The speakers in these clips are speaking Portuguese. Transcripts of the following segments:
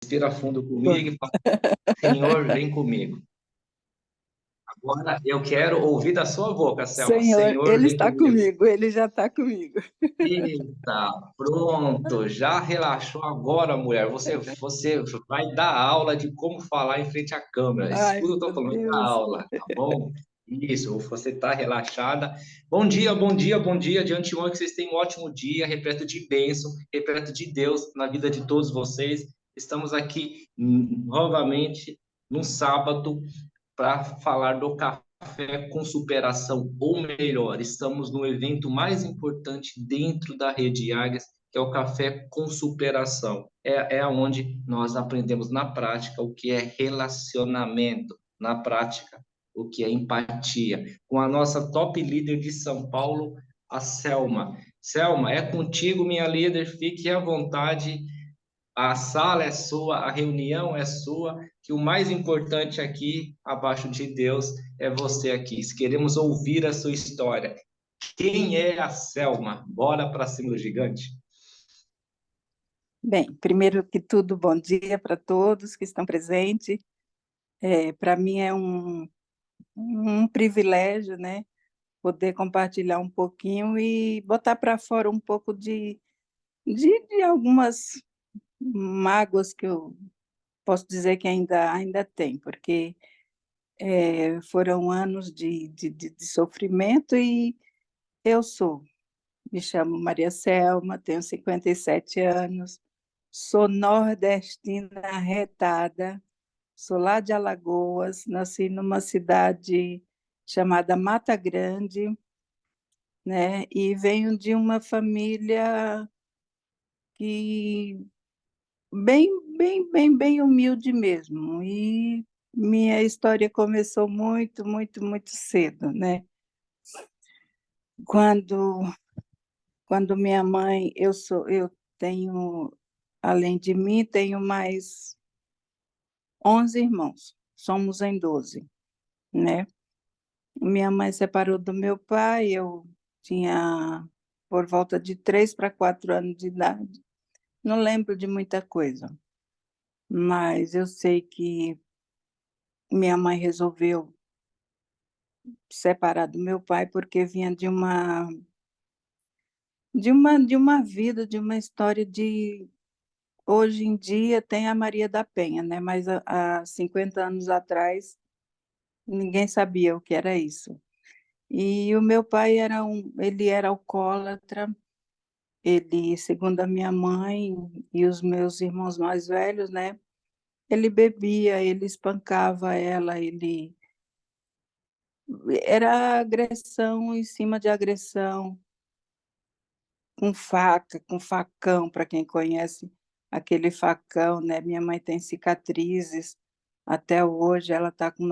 Respira fundo Foi. comigo e fala, Senhor, vem comigo. Agora eu quero ouvir da sua boca, Selma. Senhor, Senhor, Ele vem está comigo. comigo, Ele já está comigo. Eita, pronto, já relaxou agora, mulher. Você vai dar aula de como falar em frente à câmera. Ai, Escuta, eu tô meu falando da Deus. aula, tá bom? Isso, você tá relaxada. Bom dia, bom dia, bom dia. De antemão que vocês tenham um ótimo dia, repleto de bênção, repleto de Deus na vida de todos vocês. Estamos aqui novamente num sábado para falar do Café com Superação, ou melhor, estamos no evento mais importante dentro da Rede Águias, que é o Café com Superação. É onde nós aprendemos na prática o que é relacionamento, na prática o que é empatia. Com a nossa top líder de São Paulo, a Selma. Selma, é contigo, minha líder, fique à vontade, a sala é sua, a reunião é sua, que o mais importante aqui, abaixo de Deus, é você aqui. Se queremos ouvir a sua história. Quem é a Selma? Bora para cima do gigante? Bem, primeiro que tudo, bom dia para todos que estão presentes. Para mim é um privilégio, né, poder compartilhar um pouquinho e botar para fora um pouco de algumas mágoas que eu posso dizer que ainda tem, porque foram anos de sofrimento e eu me chamo Maria Selma, tenho 57 anos, sou nordestina arretada, sou lá de Alagoas, nasci numa cidade chamada Mata Grande, né? E venho de uma família que bem humilde mesmo. E minha história começou muito cedo, né? Quando quando minha mãe, eu tenho, além de mim, tenho mais 11 irmãos, somos em 12, né? Minha mãe separou do meu pai, eu tinha por volta de 3 para 4 anos de idade. Não lembro de muita coisa, mas eu sei que minha mãe resolveu separar do meu pai porque vinha de uma vida, de uma história de. Hoje em dia tem a Maria da Penha, né? Mas há 50 anos atrás ninguém sabia o que era isso. E o meu pai ele era alcoólatra, ele, segundo a minha mãe e os meus irmãos mais velhos, né? Ele bebia, ele espancava ela, ele era agressão em cima de agressão, com faca, com facão, para quem conhece aquele facão, né? Minha mãe tem cicatrizes até hoje, ela está com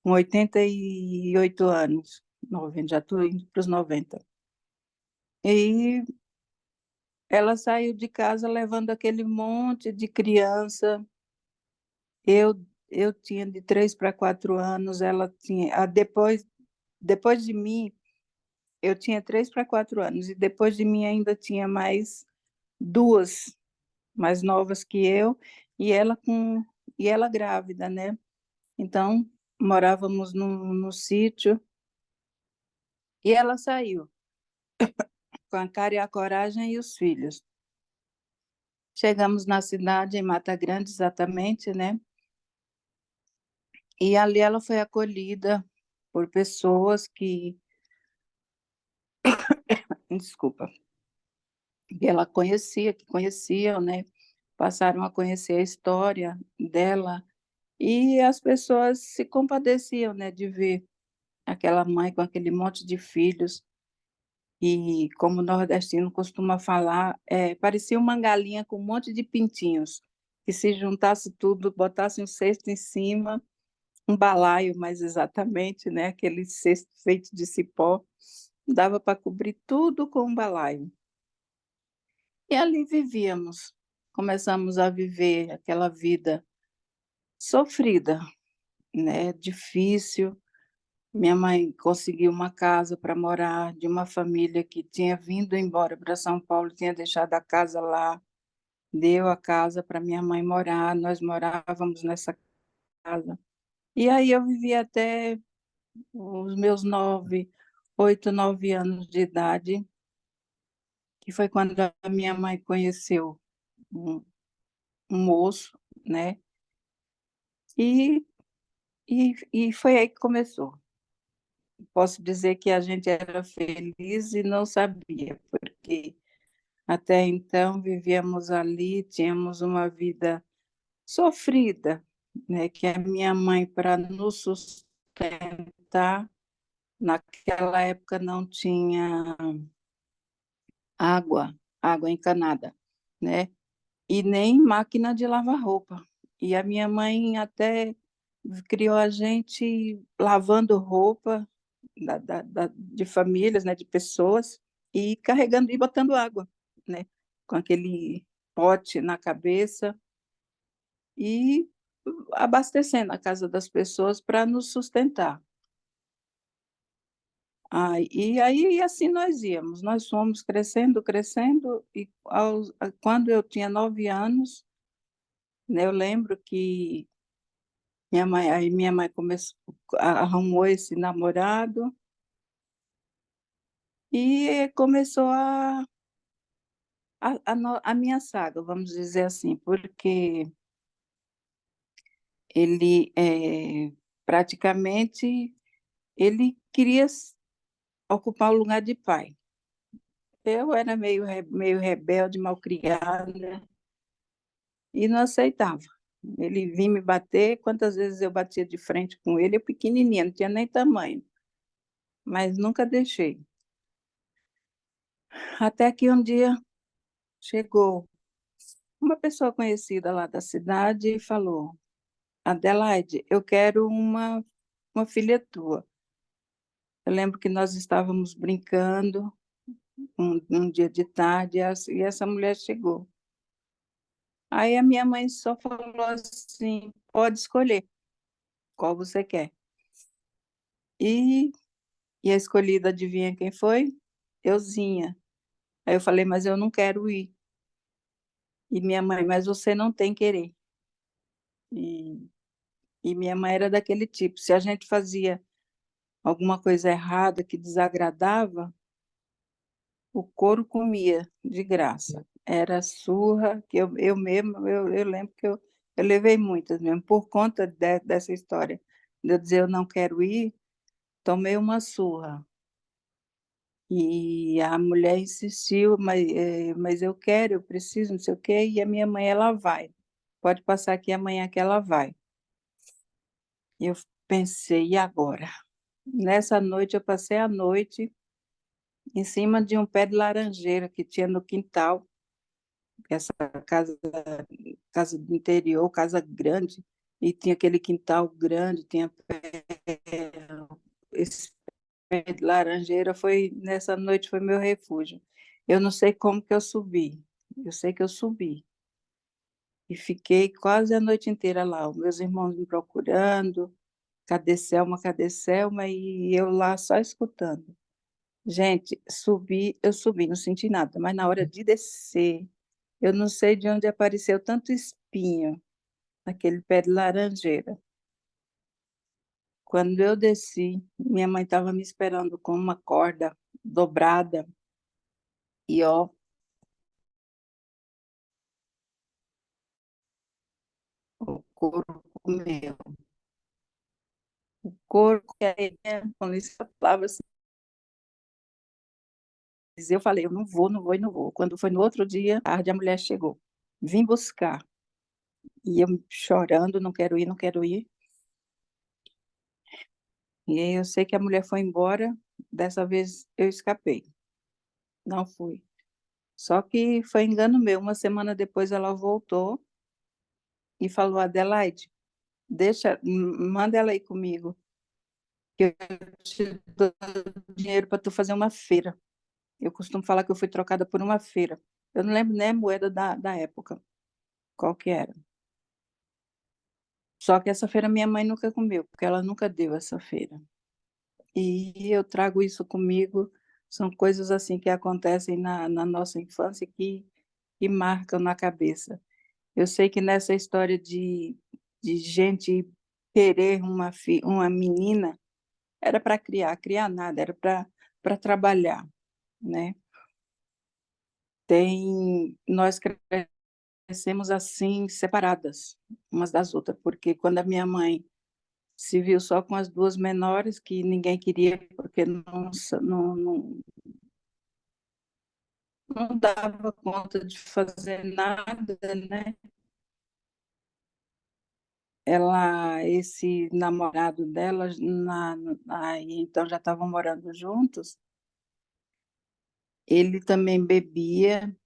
88 anos, 90, já estou indo para os 90. E ela saiu de casa levando aquele monte de criança. Eu tinha de 3 para 4 anos, ela tinha. Depois de mim, eu tinha 3 para 4 anos, e depois de mim ainda tinha mais duas mais novas que eu, e ela grávida, né? Então, morávamos no sítio, e ela saiu com a cara e a coragem e os filhos. Chegamos na cidade, em Mata Grande, exatamente, né? E ali ela foi acolhida por pessoas desculpa, que ela conhecia, que conheciam, né? Passaram a conhecer a história dela, e as pessoas se compadeciam, né, de ver aquela mãe com aquele monte de filhos. E como o nordestino costuma falar, parecia uma galinha com um monte de pintinhos, que se juntasse tudo, botasse um cesto em cima, um balaio mais exatamente, né? Aquele cesto feito de cipó, dava para cobrir tudo com um balaio. E ali vivíamos, começamos a viver aquela vida sofrida, né? Difícil. Minha mãe conseguiu uma casa para morar de uma família que tinha vindo embora para São Paulo, tinha deixado a casa lá, deu a casa para minha mãe morar, nós morávamos nessa casa. E aí eu vivi até os meus 8, 9 anos de idade, que foi quando a minha mãe conheceu um, um moço, né? E, e foi aí que começou. Posso dizer que a gente era feliz e não sabia, porque até então vivíamos ali, tínhamos uma vida sofrida, né? Que a minha mãe, para nos sustentar, naquela época não tinha água encanada, né? E nem máquina de lavar roupa. E a minha mãe até criou a gente lavando roupa de famílias, né, de pessoas, e carregando e botando água, né, com aquele pote na cabeça e abastecendo a casa das pessoas para nos sustentar. E aí assim nós íamos, nós fomos crescendo, crescendo, e quando eu tinha 9 anos, né, eu lembro que minha mãe começou, arrumou esse namorado e começou a minha saga, vamos dizer assim, porque ele praticamente ele queria ocupar o lugar de pai. Eu era meio rebelde, malcriada, e não aceitava. Ele vinha me bater, quantas vezes eu batia de frente com ele, eu pequenininha, não tinha nem tamanho, mas nunca deixei. Até que um dia chegou uma pessoa conhecida lá da cidade e falou: Adelaide, eu quero uma filha tua. Eu lembro que nós estávamos brincando um dia de tarde e essa mulher chegou. Aí a minha mãe só falou assim: pode escolher qual você quer. E, e a escolhida, adivinha quem foi? Euzinha. Aí eu falei: mas eu não quero ir. E minha mãe: mas você não tem querer. E, e minha mãe era daquele tipo: se a gente fazia alguma coisa errada que desagradava, o couro comia de graça. Era surra, que eu mesmo, eu lembro que eu levei muitas mesmo, por conta dessa história. De eu dizer eu não quero ir, tomei uma surra. E a mulher insistiu, mas eu quero, eu preciso, não sei o quê, e a minha mãe, ela vai. Pode passar aqui amanhã que ela vai. E eu pensei, e agora? Nessa noite, eu passei a noite em cima de um pé de laranjeira que tinha no quintal. Essa casa, casa do interior, casa grande, e tinha aquele quintal grande, tinha esse pé de laranjeira, nessa noite foi meu refúgio. Eu não sei como que eu subi, eu sei que eu subi. E fiquei quase a noite inteira lá, os meus irmãos me procurando, cadê Selma? E eu lá só escutando. Gente, eu subi, não senti nada, mas na hora de descer, eu não sei de onde apareceu tanto espinho naquele pé de laranjeira. Quando eu desci, minha mãe estava me esperando com uma corda dobrada e ó, o couro comeu. O couro, com isso, falava assim, eu falei, eu não vou, não vou e não vou. Quando foi no outro dia, tarde, a mulher chegou. Vim buscar. E eu chorando, não quero ir, não quero ir. E aí eu sei que a mulher foi embora, dessa vez eu escapei, não fui. Só que foi engano meu, uma semana depois ela voltou e falou: Adelaide, manda ela aí comigo, que eu te dou dinheiro para tu fazer uma feira. Eu costumo falar que eu fui trocada por uma feira. Eu não lembro nem a moeda da época, qual que era. Só que essa feira minha mãe nunca comeu, porque ela nunca deu essa feira. E eu trago isso comigo, são coisas assim que acontecem na nossa infância que e marcam na cabeça. Eu sei que nessa história de gente querer uma menina, era para criar nada, era para trabalhar, né? Nós crescemos assim, separadas umas das outras, porque quando a minha mãe se viu só com as duas menores, que ninguém queria, porque não dava conta de fazer nada, né? Esse namorado dela, aí então já estavam morando juntos, ele também bebia.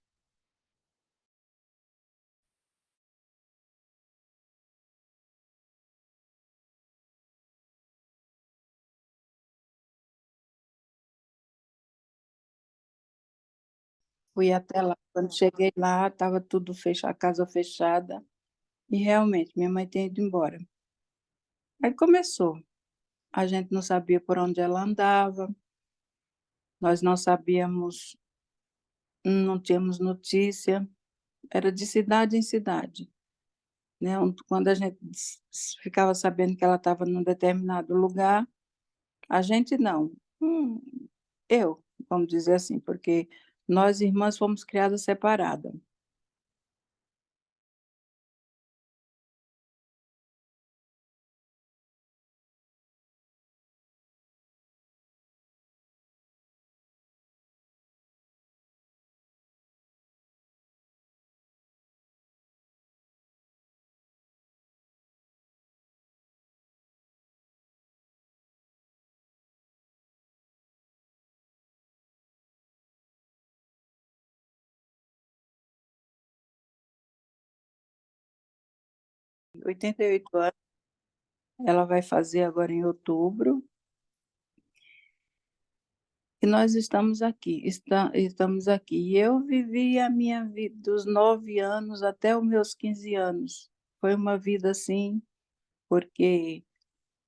Fui até lá. Quando cheguei lá, estava tudo fechado, a casa fechada, e realmente minha mãe tinha ido embora. Aí começou. A gente não sabia por onde ela andava, nós não sabíamos, não tínhamos notícia, era de cidade em cidade, né? Quando a gente ficava sabendo que ela estava num determinado lugar, a gente não. Hum, eu, vamos dizer assim, porque nós irmãs fomos criadas separadas. 88 anos, ela vai fazer agora em outubro, e nós estamos aqui, estamos aqui. E eu vivi a minha vida dos 9 anos até os meus 15 anos. Foi uma vida assim, porque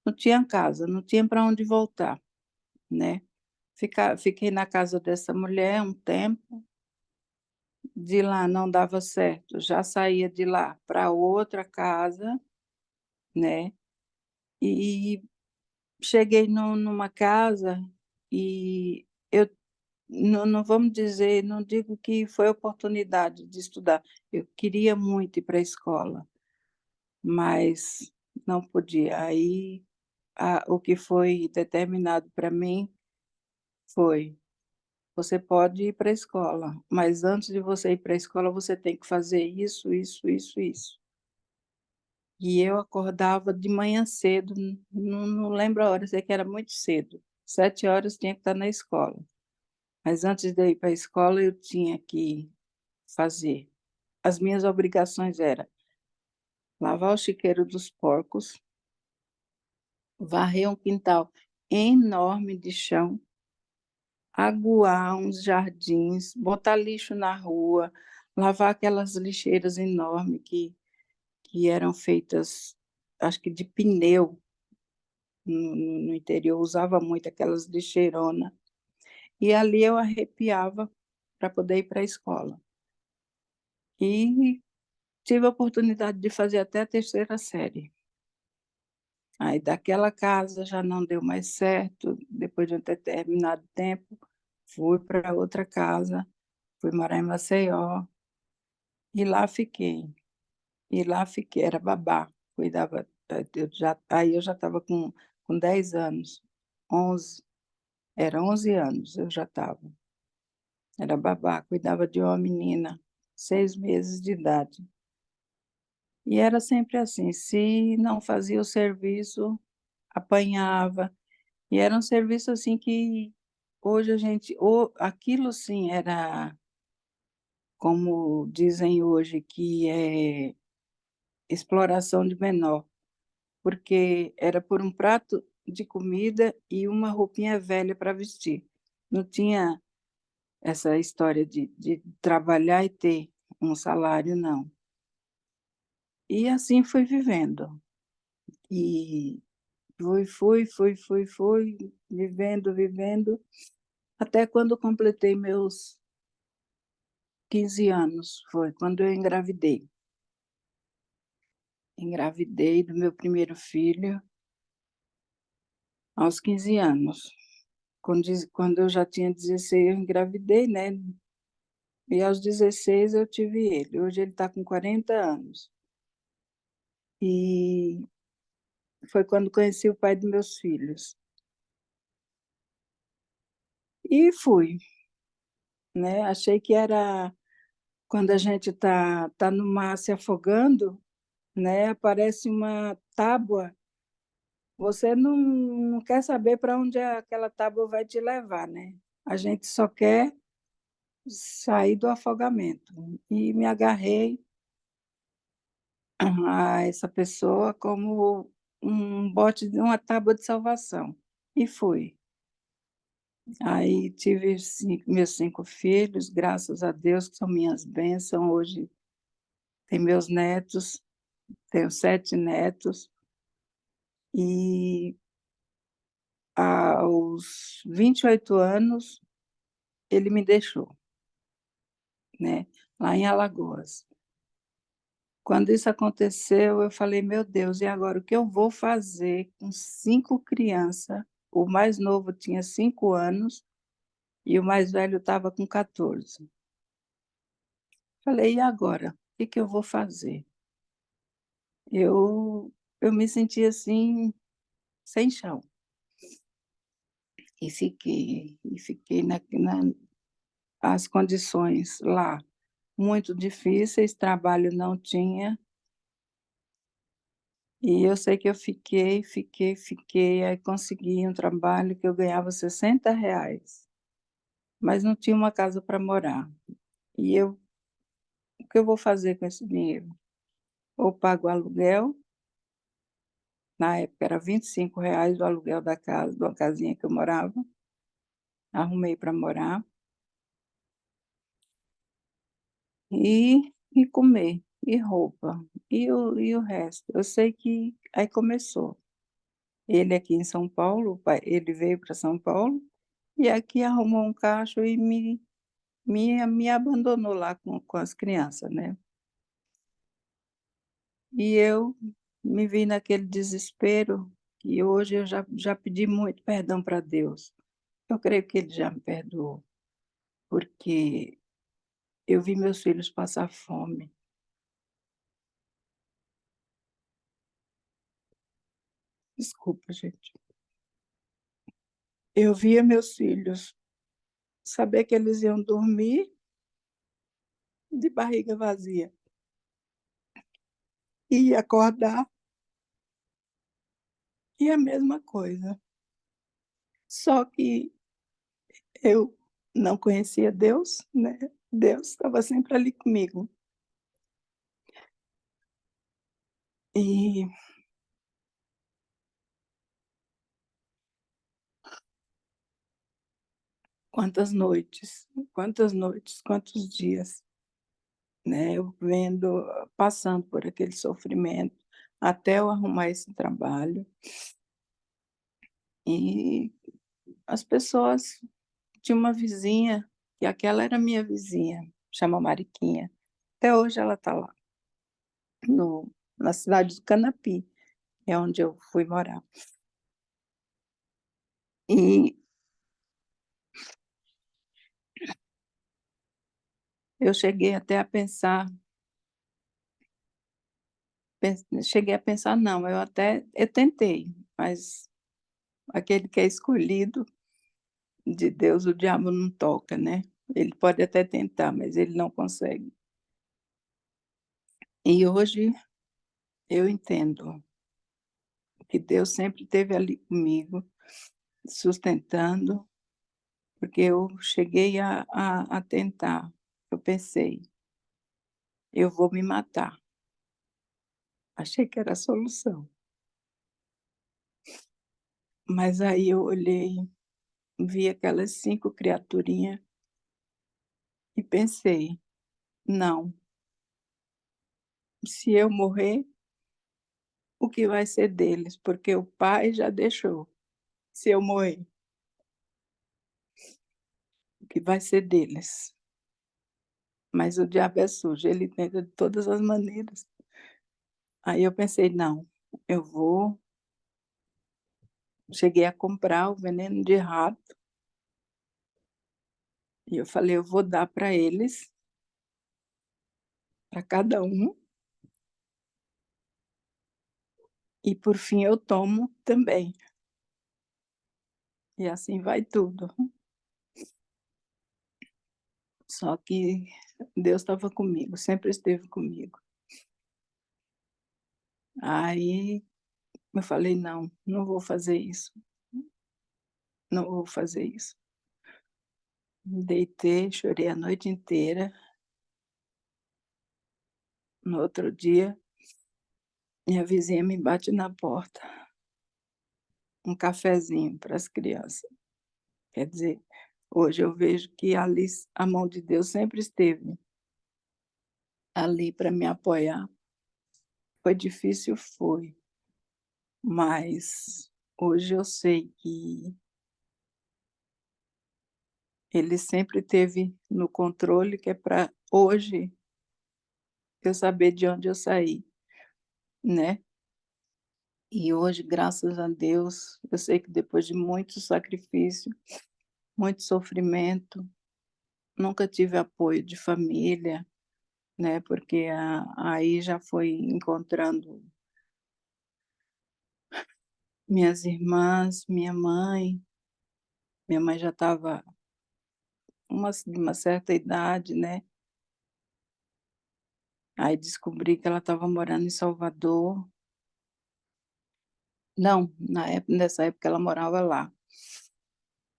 não tinha casa, não tinha para onde voltar, né? Fiquei na casa dessa mulher um tempo, de lá não dava certo, já saía de lá para outra casa, né? E cheguei numa casa e eu não vamos dizer, não digo que foi oportunidade de estudar. Eu queria muito ir para a escola, mas não podia. Aí o que foi determinado para mim foi: você pode ir para a escola, mas antes de você ir para a escola, você tem que fazer isso, isso, isso, isso. E eu acordava de manhã cedo, não lembro a hora, sei que era muito cedo. 7 horas tinha que estar na escola. Mas antes de eu ir para a escola, eu tinha que fazer. As minhas obrigações eram lavar o chiqueiro dos porcos, varrer um quintal enorme de chão, aguar uns jardins, botar lixo na rua, lavar aquelas lixeiras enormes que eram feitas, acho que de pneu, no interior, usava muito aquelas lixeironas. E ali eu arrepiava para poder ir para a escola. E tive a oportunidade de fazer até a terceira série. Aí daquela casa já não deu mais certo, depois de um determinado tempo, fui para outra casa, fui morar em Maceió, e lá fiquei. E lá fiquei, era babá, cuidava, aí eu já estava com 10 anos, 11, era 11 anos eu já estava. Era babá, cuidava de uma menina, 6 meses de idade. E era sempre assim, se não fazia o serviço, apanhava. E era um serviço assim que hoje a gente, aquilo sim era, como dizem hoje, que é exploração de menor, porque era por um prato de comida e uma roupinha velha para vestir. Não tinha essa história de trabalhar e ter um salário, não. E assim fui vivendo. E fui, vivendo, até quando completei meus 15 anos, foi quando eu engravidei. Engravidei do meu primeiro filho aos 15 anos. Quando eu já tinha 16, eu engravidei, né? E aos 16 eu tive ele. Hoje ele está com 40 anos. E foi quando conheci o pai dos meus filhos. E fui, né? Achei que era quando a gente tá no mar se afogando, né? Aparece uma tábua, você não quer saber para onde aquela tábua vai te levar, né? A gente só quer sair do afogamento. E me agarrei a essa pessoa como um bote, uma tábua de salvação. E fui. Aí tive meus 5 filhos, graças a Deus, que são minhas bênçãos. Hoje tem meus netos, tenho 7 netos. E aos 28 anos, ele me deixou, né? Lá em Alagoas. Quando isso aconteceu, eu falei, meu Deus, e agora o que eu vou fazer com 5 crianças? O mais novo tinha 5 anos e o mais velho estava com 14. Falei, e agora? O que eu vou fazer? Eu me senti assim, sem chão. E fiquei as condições lá muito difíceis, trabalho não tinha. E eu sei que eu fiquei, aí consegui um trabalho que eu ganhava R$ 60, mas não tinha uma casa para morar. E o que eu vou fazer com esse dinheiro? Ou pago aluguel, na época era R$ 25 o aluguel da casa, de uma casinha que eu morava, arrumei para morar, e comer, e roupa, e o resto. Eu sei que aí começou. Ele aqui em São Paulo, ele veio para São Paulo, e aqui arrumou um cacho e me abandonou lá com as crianças, né? E eu me vi naquele desespero, e hoje eu já pedi muito perdão para Deus. Eu creio que Ele já me perdoou, porque eu vi meus filhos passar fome. Desculpa, gente. Eu via meus filhos saber que eles iam dormir de barriga vazia e acordar, e a mesma coisa. Só que eu não conhecia Deus, né? Deus estava sempre ali comigo. E quantas noites, quantos dias, né? Eu vendo, passando por aquele sofrimento, até eu arrumar esse trabalho. E as pessoas, tinha uma vizinha, e aquela era minha vizinha, chama Mariquinha. Até hoje ela está lá, na cidade do Canapi, é onde eu fui morar. E eu cheguei até a pensar, cheguei a pensar, não, eu tentei, mas aquele que é escolhido de Deus, o diabo não toca, né? Ele pode até tentar, mas ele não consegue. E hoje eu entendo que Deus sempre esteve ali comigo, sustentando, porque eu cheguei a tentar. Eu pensei, eu vou me matar. Achei que era a solução. Mas aí eu olhei, vi aquelas 5 criaturinhas e pensei, não, se eu morrer, o que vai ser deles? Porque o pai já deixou. Se eu morrer, o que vai ser deles? mas o diabo é sujo, ele tenta de todas as maneiras. Aí eu pensei: "Não, eu vou". Cheguei a comprar o veneno de rato e eu falei: "Eu vou dar para eles, para cada um, e por fim eu tomo também". E assim vai tudo. Só que Deus estava comigo, sempre esteve comigo. Aí eu falei: "Não, não vou fazer isso, não vou fazer isso". Me deitei, chorei a noite inteira. No outro dia, minha vizinha me bate na porta, um cafezinho para as crianças. Quer dizer, hoje eu vejo que ali a mão de Deus sempre esteve ali para me apoiar. Foi difícil, foi, mas hoje eu sei que Ele sempre teve no controle, que é para hoje eu saber de onde eu saí, né. E hoje, graças a Deus, eu sei que depois de muito sacrifício, muito sofrimento, nunca tive apoio de família, né, porque aí já foi encontrando minhas irmãs, minha mãe já estava de uma certa idade, né, aí descobri que ela estava morando em Salvador. Não, nessa época ela morava lá.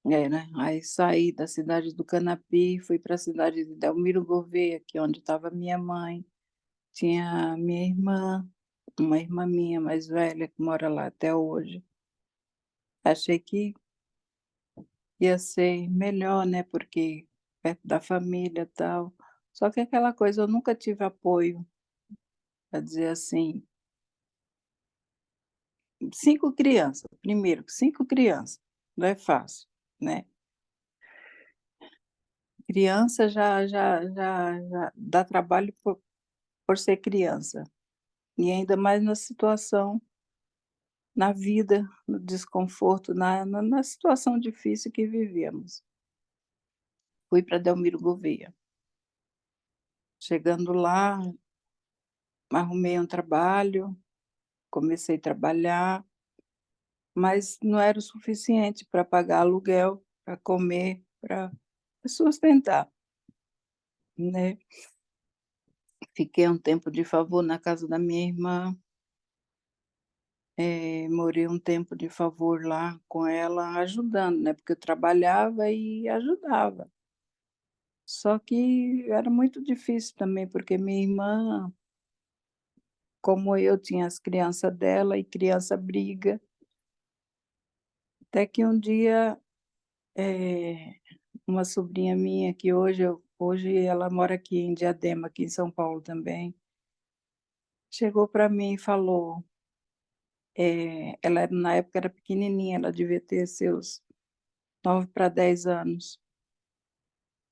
É, né, aí saí da cidade do Canapi, fui para a cidade de Delmiro Gouveia, que é onde estava minha mãe, tinha minha irmã, uma irmã minha mais velha que mora lá até hoje. Achei que ia ser melhor, né, porque perto da família, e tal. Só que aquela coisa, eu nunca tive apoio, para dizer assim, 5 crianças, primeiro, 5 crianças, não é fácil, né. Criança já dá trabalho por ser criança, e ainda mais na situação, na vida, no desconforto, na situação difícil que vivíamos. Fui para Delmiro Gouveia. Chegando lá, arrumei um trabalho, comecei a trabalhar, mas não era o suficiente para pagar aluguel, para comer, para sustentar, né. Fiquei um tempo de favor na casa da minha irmã, morei um tempo de favor lá com ela, ajudando, né, porque eu trabalhava e ajudava. Só que era muito difícil também, porque minha irmã, como eu, tinha as crianças dela e criança briga, até que um dia, eh, uma sobrinha minha que hoje ela mora aqui em Diadema, aqui em São Paulo também, chegou para mim e falou, na época era pequenininha, ela devia ter seus 9 para 10 anos.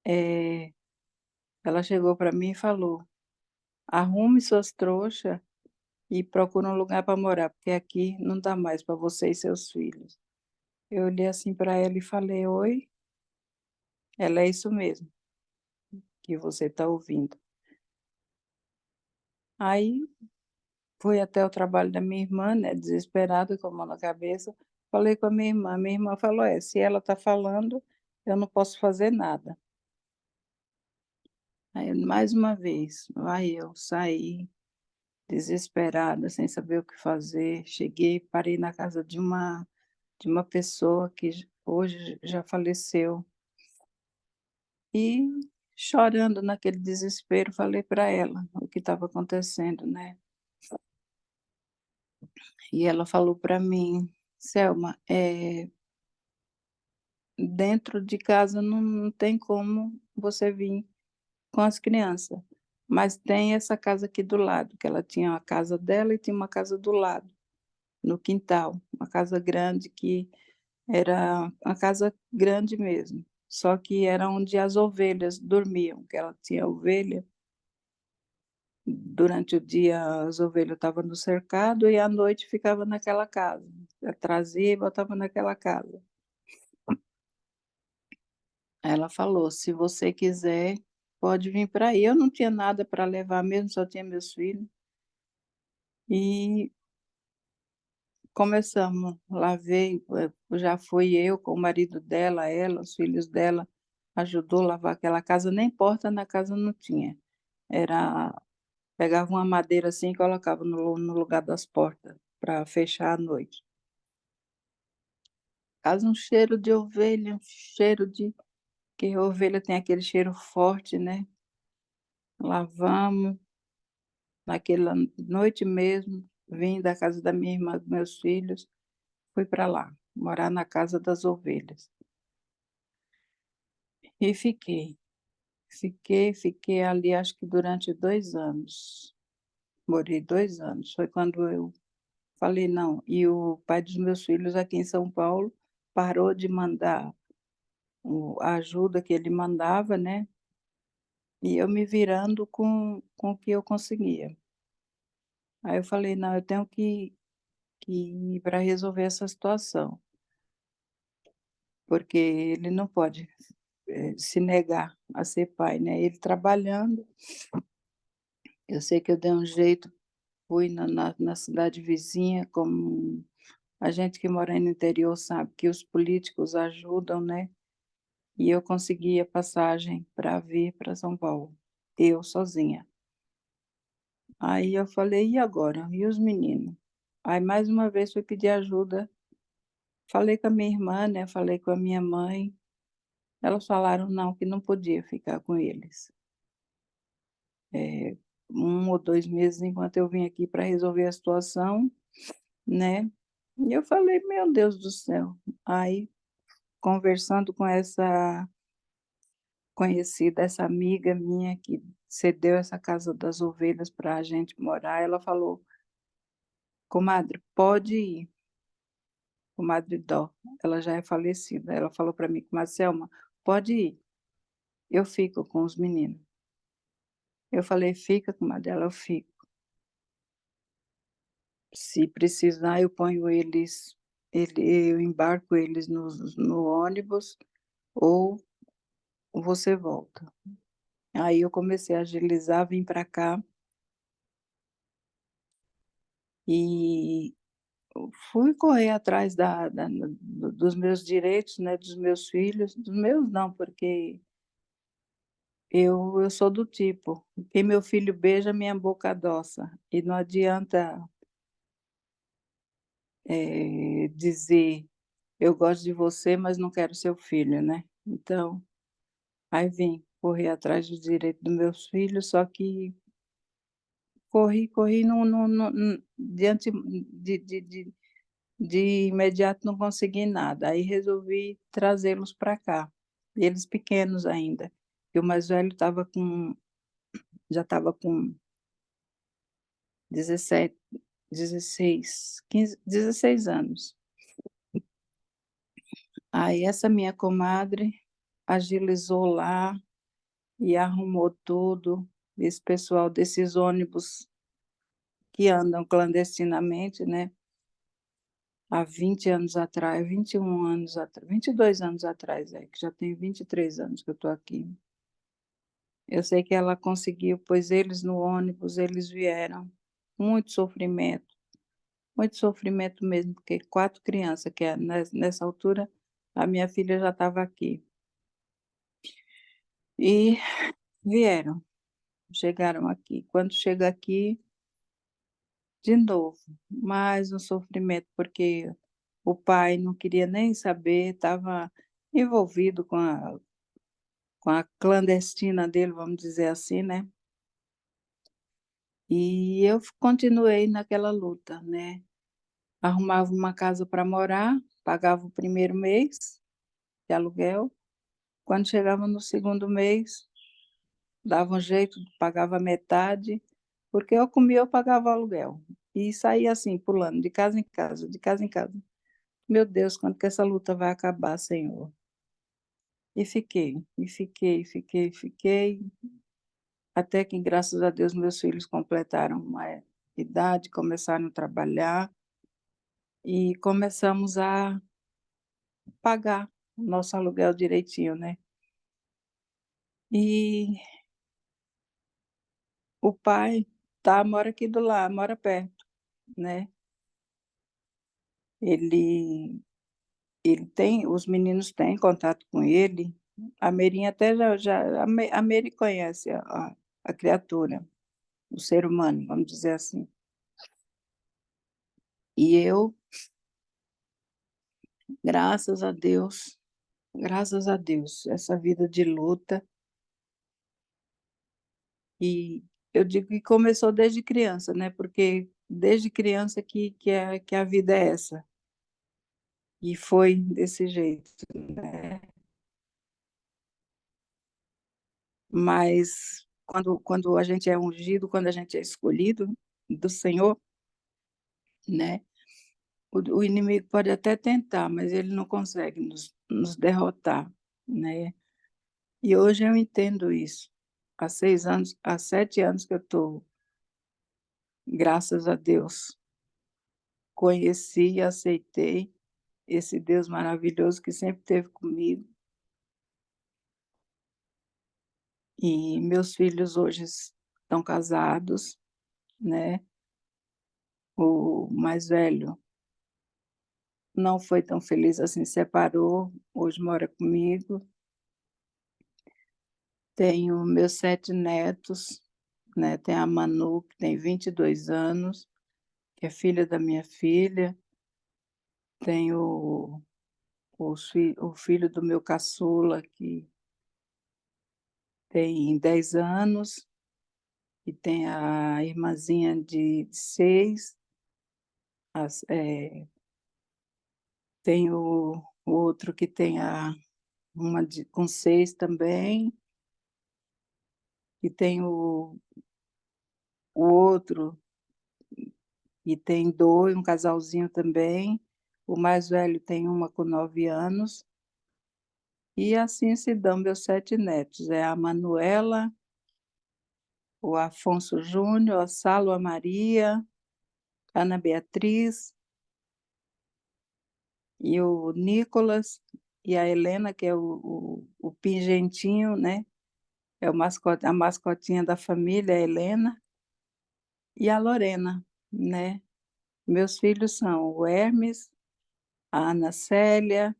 Eh, ela chegou para mim e falou: "Arrume suas trouxas e procura um lugar para morar, porque aqui não dá mais para você e seus filhos". Eu olhei assim para ela e falei: "Oi?". Ela: "É isso mesmo que você está ouvindo". Aí fui até o trabalho da minha irmã, né, desesperada, com a mão na cabeça, falei com a minha irmã falou: "É, se ela está falando, eu não posso fazer nada". Aí mais uma vez, lá eu saí, desesperada, sem saber o que fazer, cheguei, parei na casa de uma pessoa que hoje já faleceu, e chorando naquele desespero, falei para ela o que estava acontecendo, né. E ela falou para mim: "Selma, dentro de casa não tem como você vir com as crianças, mas tem essa casa aqui do lado", que ela tinha a casa dela e tinha uma casa do lado, no quintal, uma casa grande que era uma casa grande mesmo. só que era onde as ovelhas dormiam, que ela tinha ovelha. Durante o dia as ovelhas estavam no cercado e à noite ficava naquela casa. Eu trazia e botava naquela casa. Ela falou: se você quiser, pode vir para aí. Eu não tinha nada para levar mesmo, só tinha meus filhos. E começamos. Lá veio, já fui eu com o marido dela, ela, os filhos dela, ajudou a lavar aquela casa. Nem porta na casa não tinha. Era, pegava uma madeira assim e colocava no lugar das portas para fechar à noite. Casa um cheiro de ovelha, um cheiro de que a ovelha tem aquele cheiro forte, né? Lavamos naquela noite mesmo, vim da casa da minha irmã, dos meus filhos, fui para lá, morar na casa das ovelhas. E fiquei ali acho que durante 2 anos. Morei 2 anos. Foi quando eu falei não. E o pai dos meus filhos aqui em São Paulo parou de mandar a ajuda que ele mandava, né? E eu me virando com o que eu conseguia. Aí eu falei, não, eu tenho que ir para resolver essa situação, porque ele não pode se negar a ser pai, né? Ele trabalhando, eu sei que eu dei um jeito, fui na cidade vizinha, como a gente que mora aí no interior sabe que os políticos ajudam, né? E eu consegui a passagem para vir para São Paulo, eu sozinha. Aí eu falei, e agora? E os meninos? Aí mais uma vez fui pedir ajuda. Falei com a minha irmã, né? Falei com a minha mãe. Elas falaram não, que não podia ficar com eles. 1 ou 2 meses enquanto eu vim aqui para resolver a situação, né? E eu falei, meu Deus do céu. Aí, conversando com essa conhecida, essa amiga minha que cedeu essa casa das ovelhas para a gente morar, ela falou, comadre, pode ir. Comadre Dó, ela já é falecida. Ela falou para mim, comadre Selma, pode ir. Eu fico com os meninos. Eu falei, fica, comadre, ela, eu fico. Se precisar, eu ponho eles, eu embarco eles no ônibus ou você volta. Aí eu comecei a agilizar, vim para cá e fui correr atrás dos meus direitos, né, dos meus filhos, dos meus não, porque eu sou do tipo, quem meu filho beija, minha boca adoça, e não adianta dizer eu gosto de você, mas não quero seu filho, né? Então, aí vim correr atrás do direito dos meus filhos, só que corri, diante de imediato não consegui nada. Aí resolvi trazê-los para cá, eles pequenos ainda. E o mais velho já estava com 17, 16, 15, 16 anos. Aí essa minha comadre agilizou lá e arrumou tudo. Esse pessoal desses ônibus que andam clandestinamente, né? Há 20 anos atrás, 21 anos atrás, 22 anos atrás, que já tem 23 anos que eu estou aqui. Eu sei que ela conseguiu, pois eles no ônibus, eles vieram. Muito sofrimento mesmo, porque 4 crianças, que nessa altura a minha filha já estava aqui. E vieram, chegaram aqui. Quando chega aqui, de novo, mais um sofrimento, porque o pai não queria nem saber, estava envolvido com a clandestina dele, vamos dizer assim, né? E eu continuei naquela luta, né? Arrumava uma casa para morar, pagava o primeiro mês de aluguel. Quando chegava no segundo mês, dava um jeito, pagava metade, porque eu comia, eu pagava o aluguel. E saía assim, pulando, de casa em casa, de casa em casa. Meu Deus, quando que essa luta vai acabar, Senhor? E fiquei, até que, graças a Deus, meus filhos completaram uma idade, começaram a trabalhar e começamos a pagar o nosso aluguel direitinho, né. E o pai mora aqui do lado, mora perto, né. Ele ele tem os meninos têm contato com ele, a Meirinha até a Meire conhece a criatura, o ser humano, vamos dizer assim. E eu, graças a Deus, essa vida de luta, e eu digo que começou desde criança, né, porque desde criança que a vida é essa, e foi desse jeito, né. Mas quando a gente é ungido, quando a gente é escolhido do Senhor, né, o inimigo pode até tentar, mas ele não consegue nos derrotar, né. E hoje eu entendo isso. Há 7 anos que eu estou, graças a Deus, conheci e aceitei esse Deus maravilhoso que sempre esteve comigo, e meus filhos hoje estão casados, né. O mais velho não foi tão feliz assim, separou, hoje mora comigo. Tenho meus 7 netos, né, tem a Manu, que tem 22 anos, que é filha da minha filha, tenho o filho do meu caçula, que tem 10 anos, e tem a irmãzinha de 6, tem o outro que tem uma com 6 também, e tem o outro e tem 2, um casalzinho também, o mais velho tem uma com 9 anos, e assim se dão meus 7 netos, é a Manuela, o Afonso Júnior, a Sálvia Maria, a Ana Beatriz e o Nicolas, e a Helena, que é o pingentinho, né, é a mascotinha da família, a Helena, e a Lorena, né. Meus filhos são o Hermes, a Ana Célia,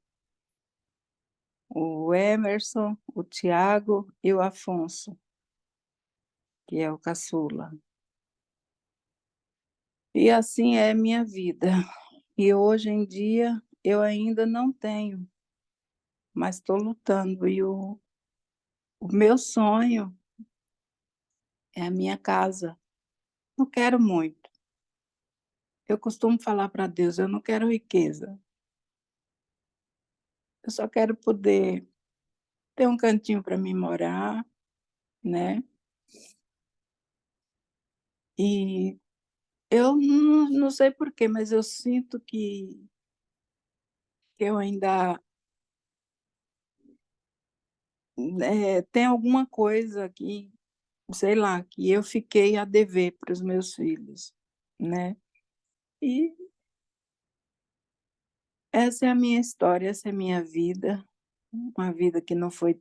o Emerson, o Tiago e o Afonso, que é o caçula. E assim é minha vida. E hoje em dia eu ainda não tenho, mas estou lutando. E o meu sonho é a minha casa. Não quero muito. Eu costumo falar para Deus: eu não quero riqueza. Eu só quero poder ter um cantinho para mim morar, né? E eu não sei por quê, mas eu sinto que eu ainda tem alguma coisa que, sei lá, que eu fiquei a dever para os meus filhos, né. E essa é a minha história, essa é a minha vida, uma vida que não foi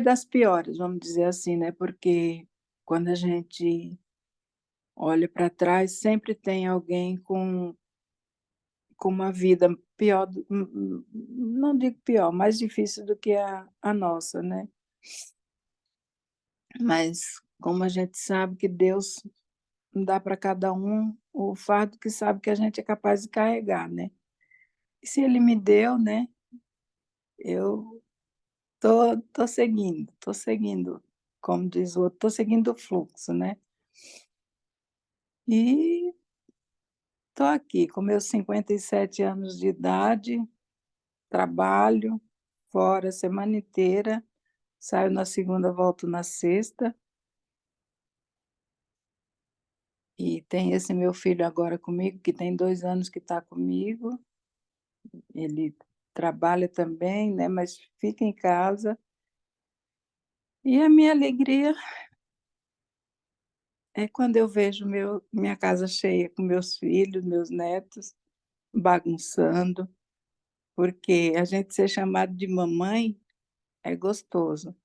das piores, vamos dizer assim, né, porque quando a gente olha para trás, sempre tem alguém com uma vida pior não digo pior, mais difícil do que a nossa, né. Mas como a gente sabe que Deus dá para cada um o fardo que sabe que a gente é capaz de carregar, né. E se ele me deu, né, eu tô seguindo, como diz o outro, tô seguindo o fluxo, né. E tô aqui com meus 57 anos de idade, trabalho fora a semana inteira, saio na segunda, volto na sexta, e tem esse meu filho agora comigo, que tem 2 anos que está comigo. Ele trabalha também, né, mas fica em casa. E a minha alegria é quando eu vejo minha casa cheia com meus filhos, meus netos, bagunçando, porque a gente ser chamado de mamãe é gostoso,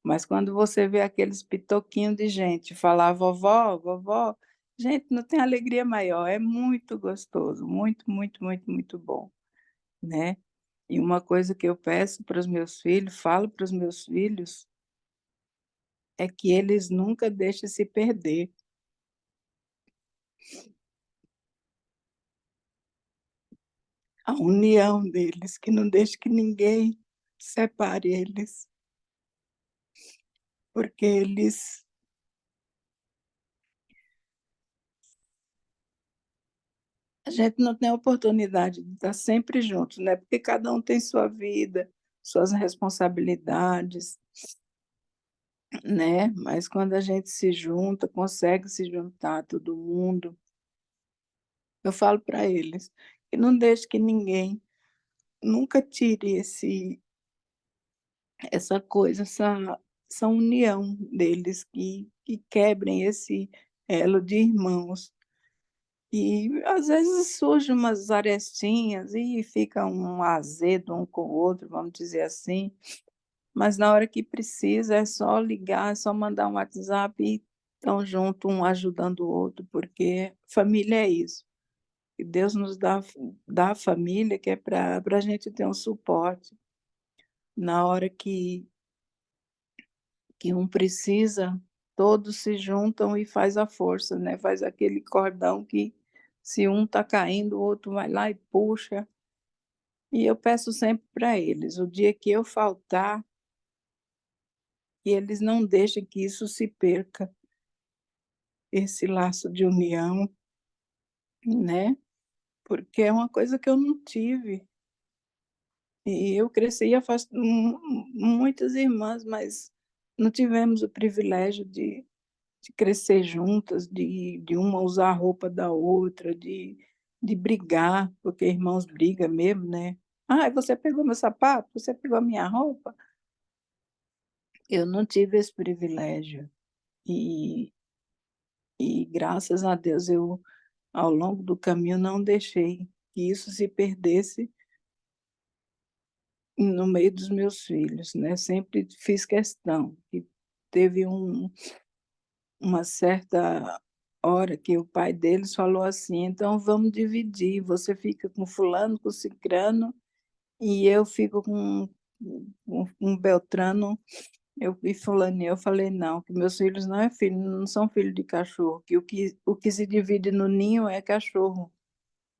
mas quando você vê aqueles pitoquinhos de gente falar vovó, vovó, gente, não tem alegria maior, é muito gostoso, muito, muito, muito, muito bom, né. E uma coisa que eu peço para os meus filhos, falo para os meus filhos, é que eles nunca deixem se perder. A união deles, que não deixe que ninguém separe eles, porque a gente não tem a oportunidade de estar sempre juntos, né, porque cada um tem sua vida, suas responsabilidades, né, mas quando a gente se junta, consegue se juntar todo mundo, eu falo para eles que não deixe que ninguém nunca tire essa coisa, essa união deles, que quebrem esse elo de irmãos. E às vezes surgem umas arestinhas e fica um azedo um com o outro, vamos dizer assim, mas na hora que precisa é só ligar, é só mandar um WhatsApp e estão junto, um ajudando o outro, porque família é isso. E Deus nos dá a família que é para a gente ter um suporte na hora que um precisa, todos se juntam e faz a força, né, faz aquele cordão que se um está caindo, o outro vai lá e puxa. E eu peço sempre para eles, o dia que eu faltar, que eles não deixem que isso se perca, esse laço de união, né, porque é uma coisa que eu não tive. E eu cresci muitas irmãs, mas não tivemos o privilégio de crescer juntas, de uma usar a roupa da outra, de brigar, porque irmãos brigam mesmo, né. "Ai, você pegou meu sapato, você pegou a minha roupa". Eu não tive esse privilégio e graças a Deus eu, ao longo do caminho, não deixei que isso se perdesse no meio dos meus filhos, né, sempre fiz questão. E teve uma certa hora que o pai deles falou assim: "Então vamos dividir, você fica com fulano, com cicrano, e eu fico com Beltrano e fulaninho". Eu falei: "Não, que meus filhos não são filhos de cachorro, que o que se divide no ninho é cachorro,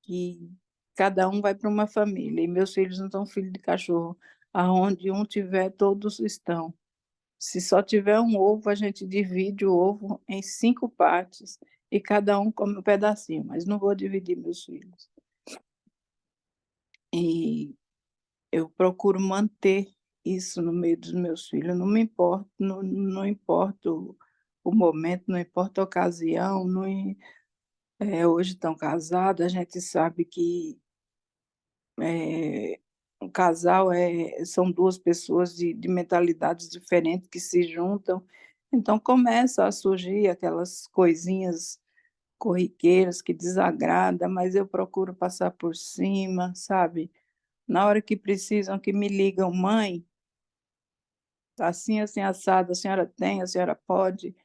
que cada um vai para uma família, e meus filhos não são filhos de cachorro, aonde um tiver, todos estão". Se só tiver um ovo, a gente divide o ovo em 5 partes e cada um come um pedacinho, mas não vou dividir meus filhos. E eu procuro manter isso no meio dos meus filhos, não me importo, não importa o momento, não importa a ocasião, hoje estão casados, a gente sabe que, um casal são 2 pessoas de mentalidades diferentes que se juntam, então começa a surgir aquelas coisinhas corriqueiras que desagrada, mas eu procuro passar por cima, sabe. Na hora que precisam, que me ligam: "Mãe, tá assim, assim, assado, a senhora tem, a senhora pode?".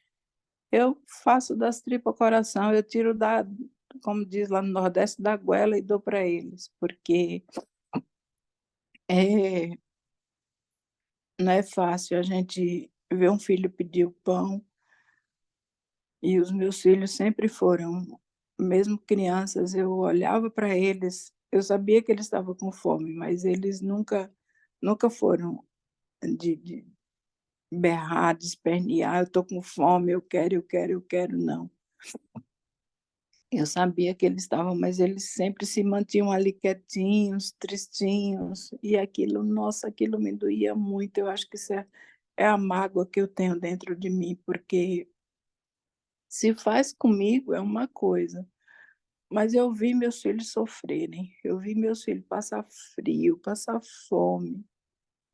Eu faço das tripas coração, eu tiro como diz lá no Nordeste, da goela e dou para eles, porque, eh, não é fácil a gente ver um filho pedir o pão, e os meus filhos sempre foram, mesmo crianças, eu olhava para eles, eu sabia que eles estavam com fome, mas eles nunca foram de berrar, de espernear: "Eu estou com fome, eu quero, eu quero, eu quero", não. Eu sabia que eles estavam, mas eles sempre se mantinham ali quietinhos, tristinhos, e aquilo, nossa, aquilo me doía muito, eu acho que isso é a mágoa que eu tenho dentro de mim, porque se faz comigo é uma coisa, Mas eu vi meus filhos sofrerem, eu vi meus filhos passar frio, passar fome.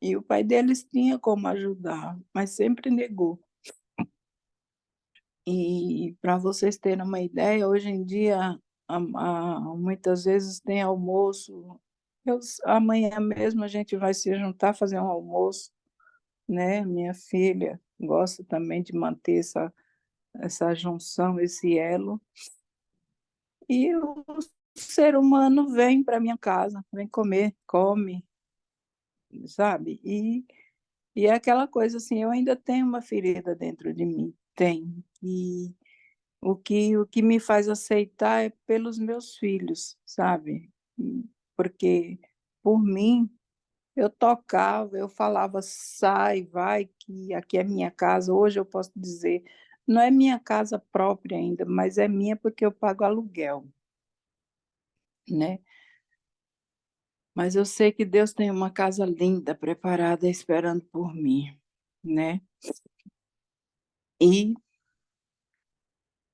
E o pai deles tinha como ajudar, mas sempre negou. E para vocês terem uma ideia, hoje em dia, muitas vezes tem almoço. Amanhã mesmo a gente vai se juntar, fazer um almoço, né? Minha filha gosta também de manter essa junção, esse elo. E o ser humano vem para minha casa, vem comer, come, sabe? E é aquela coisa assim, eu ainda tenho uma ferida dentro de mim, tenho. E o que me faz aceitar é pelos meus filhos, sabe? Porque por mim eu tocava, eu falava, sai, vai, que aqui é minha casa. Hoje eu posso dizer, não é minha casa própria ainda, mas é minha porque eu pago aluguel, né? Mas eu sei que Deus tem uma casa linda preparada esperando por mim, né? E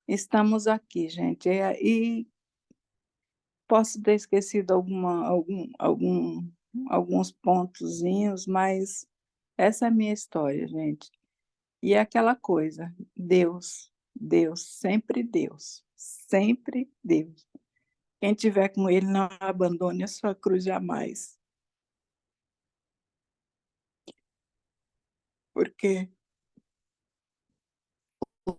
estamos aqui, gente. E posso ter esquecido alguns pontozinhos, mas essa é a minha história, gente. E é aquela coisa, Deus, Deus, sempre Deus. Quem tiver com Ele, não abandone a sua cruz jamais, porque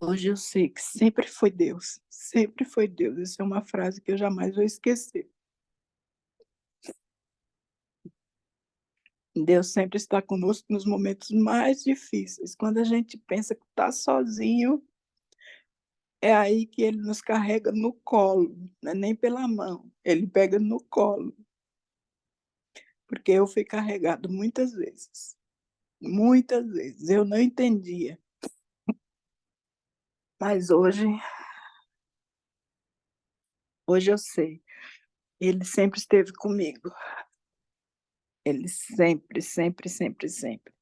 hoje eu sei que sempre foi Deus, sempre foi Deus. Isso é uma frase que eu jamais vou esquecer. Deus sempre está conosco nos momentos mais difíceis. Quando a gente pensa que está sozinho, é aí que ele nos carrega no colo, não é nem pela mão, ele pega no colo, porque eu fui carregado muitas vezes, eu não entendia, mas hoje eu sei, ele sempre esteve comigo, ele sempre, sempre, sempre, sempre.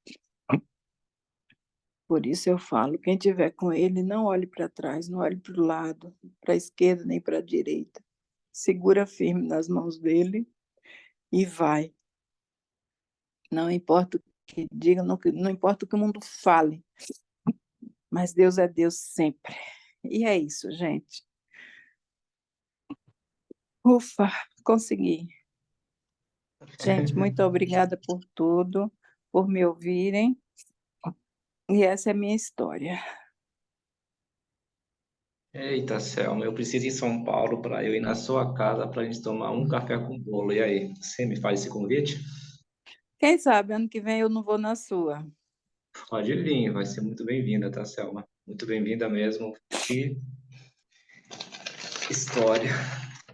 Por isso eu falo, quem tiver com ele, não olhe para trás, não olhe para o lado, para a esquerda nem para a direita. Segura firme nas mãos dele e vai. Não importa o que diga, não importa o que o mundo fale, mas Deus é Deus sempre. E é isso, gente. Ufa, consegui. Gente, muito obrigada por tudo, por me ouvirem. E essa é a minha história. Eita, Selma, eu preciso ir em São Paulo para eu ir na sua casa para a gente tomar um café com bolo. E aí, você me faz esse convite? Quem sabe ano que vem eu não vou na sua. Pode vir, vai ser muito bem-vinda, tá, Selma? Muito bem-vinda mesmo. Que história.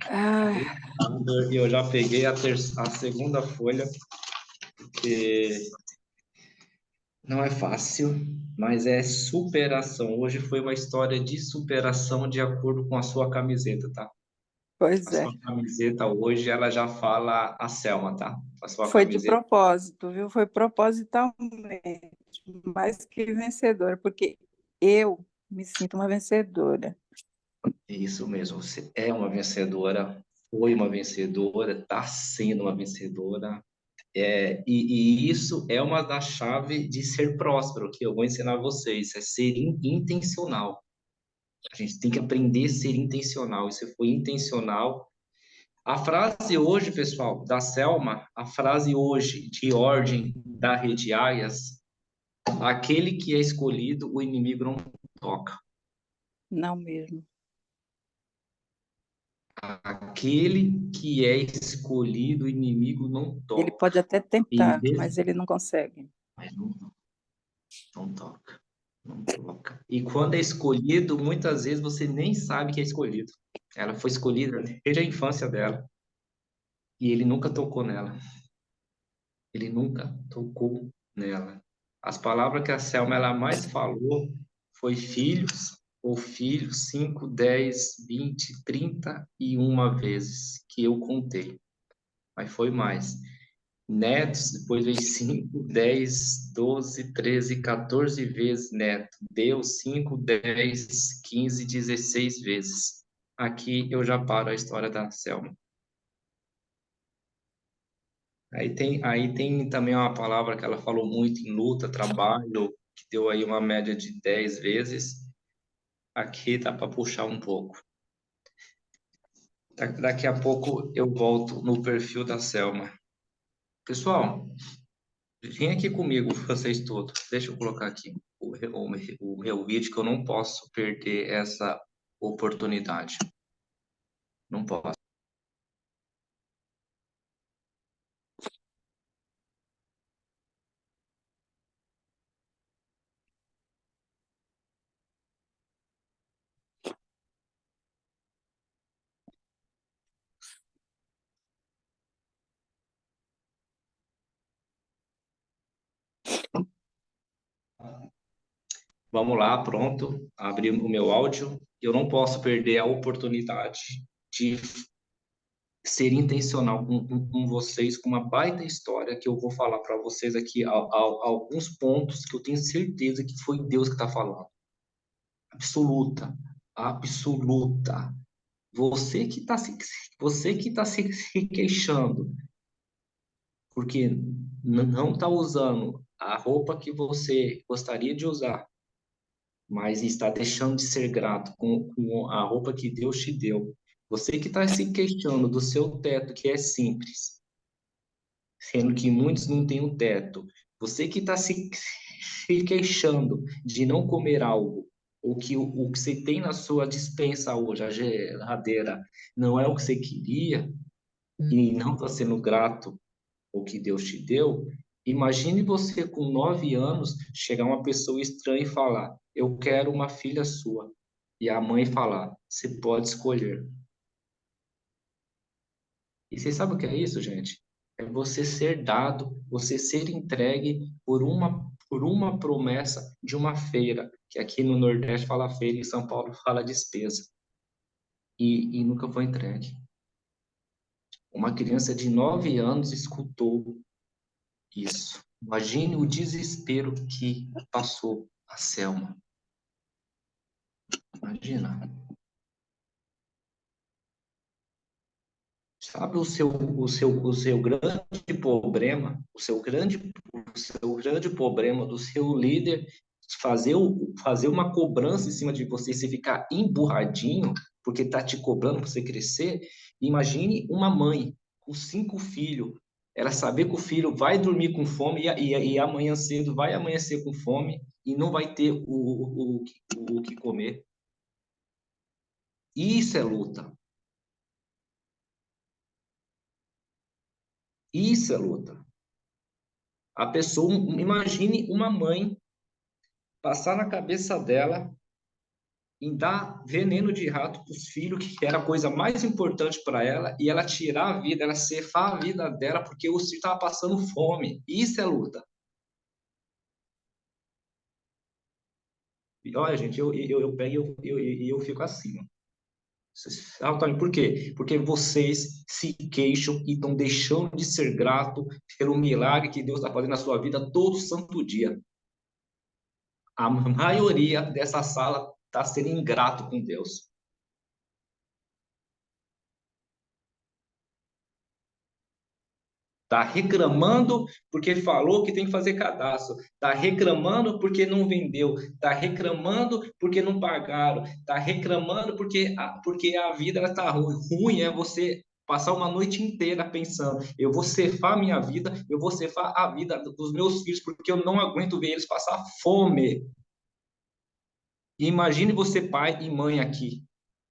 Ah, E eu já peguei a segunda folha, porque não é fácil, mas é superação. Hoje foi uma história de superação de acordo com a sua camiseta, tá? A pois é. sua camiseta hoje, ela já fala a Selma, tá? A sua Foi de camiseta. propósito, viu? Foi propositalmente, mais que vencedora, porque eu me sinto uma vencedora. É isso mesmo, você é uma vencedora, foi uma vencedora, está sendo uma vencedora. E isso é uma das chaves de ser próspero, que eu vou ensinar vocês, é ser intencional. A gente tem que aprender a ser intencional. E se for intencional. A frase hoje, pessoal, da Selma, a frase hoje de ordem da Rede Aias, aquele que é escolhido, o inimigo não toca. Não mesmo. Aquele que é escolhido, o inimigo não Ele toca. pode até E tentar, mas ele não consegue. mas não toca, não toca. E quando é escolhido, muitas vezes você nem sabe que é escolhido. Ela foi escolhida desde a infância dela e ele nunca tocou nela. Ele nunca tocou nela. As palavras que a Selma ela mais falou foi filhos ou filhos, 5, 10, 20, 31 vezes que eu contei. Mas foi mais. Netos, depois veio 5, 10, 12, 13, 14 vezes neto. Deu 5, 10, 15, 16 vezes. aqui eu já paro a história da Selma. Aí tem também uma palavra que ela falou muito em luta, trabalho, que deu aí uma média de 10 vezes. Aqui dá para puxar um pouco. Daqui a pouco eu volto no perfil da Selma. Pessoal, vem aqui comigo, vocês todos. Deixa eu colocar aqui o meu vídeo, que eu não posso perder essa oportunidade. Não posso. Vamos lá, pronto. Abri o meu áudio. Eu não posso perder a oportunidade de ser intencional com vocês, com uma baita história que eu vou falar para vocês aqui, alguns pontos que eu tenho certeza que foi Deus que está falando. Absoluta, absoluta. Você que está se queixando porque não está usando a roupa que você gostaria de usar, mas está deixando de ser grato com a roupa que Deus te deu. Você que está se queixando do seu teto, que é simples, sendo que muitos não têm um teto. Você que está se queixando de não comer algo, ou que o que você tem na sua despensa hoje, a geladeira, não é o que você queria, e não está sendo grato o que Deus te deu, imagine você com 9 anos chegar uma pessoa estranha e falar: Eu quero uma filha sua. E a mãe falar: Você pode escolher. E você sabe o que é isso, gente? É você ser dado, você ser entregue por uma promessa de uma feira, que aqui no Nordeste fala feira, em São Paulo fala despesa. E nunca foi entregue. Uma criança de 9 anos escutou isso. Imagine o desespero que passou a Selma. Imagina. Sabe o seu grande problema, o seu grande problema do seu líder fazer uma cobrança em cima de você e você ficar emburradinho porque tá te cobrando para você crescer. Imagine uma mãe com 5 filhos, ela saber que o filho vai dormir com fome e amanhã cedo vai amanhecer com fome e não vai ter o que comer. Isso é luta. Isso é luta. A pessoa, imagine uma mãe passar na cabeça dela em dar veneno de rato para os filhos, que era a coisa mais importante para ela, e ela tirar a vida, ela cefar a vida dela porque o filho estava passando fome. Isso é luta. E olha, gente, eu pego e eu fico assim. Antônio, por quê? Porque vocês se queixam e estão deixando de ser grato pelo milagre que Deus está fazendo na sua vida todo santo dia. A maioria dessa sala está sendo ingrato com Deus. Está reclamando porque falou que tem que fazer cadastro. Está reclamando porque não vendeu. Está reclamando porque não pagaram. Está reclamando porque a vida está ruim. Ruim é você passar uma noite inteira pensando: eu vou cefar minha vida, eu vou cefar a vida dos meus filhos, porque eu não aguento ver eles passar fome. E imagine você, pai e mãe aqui.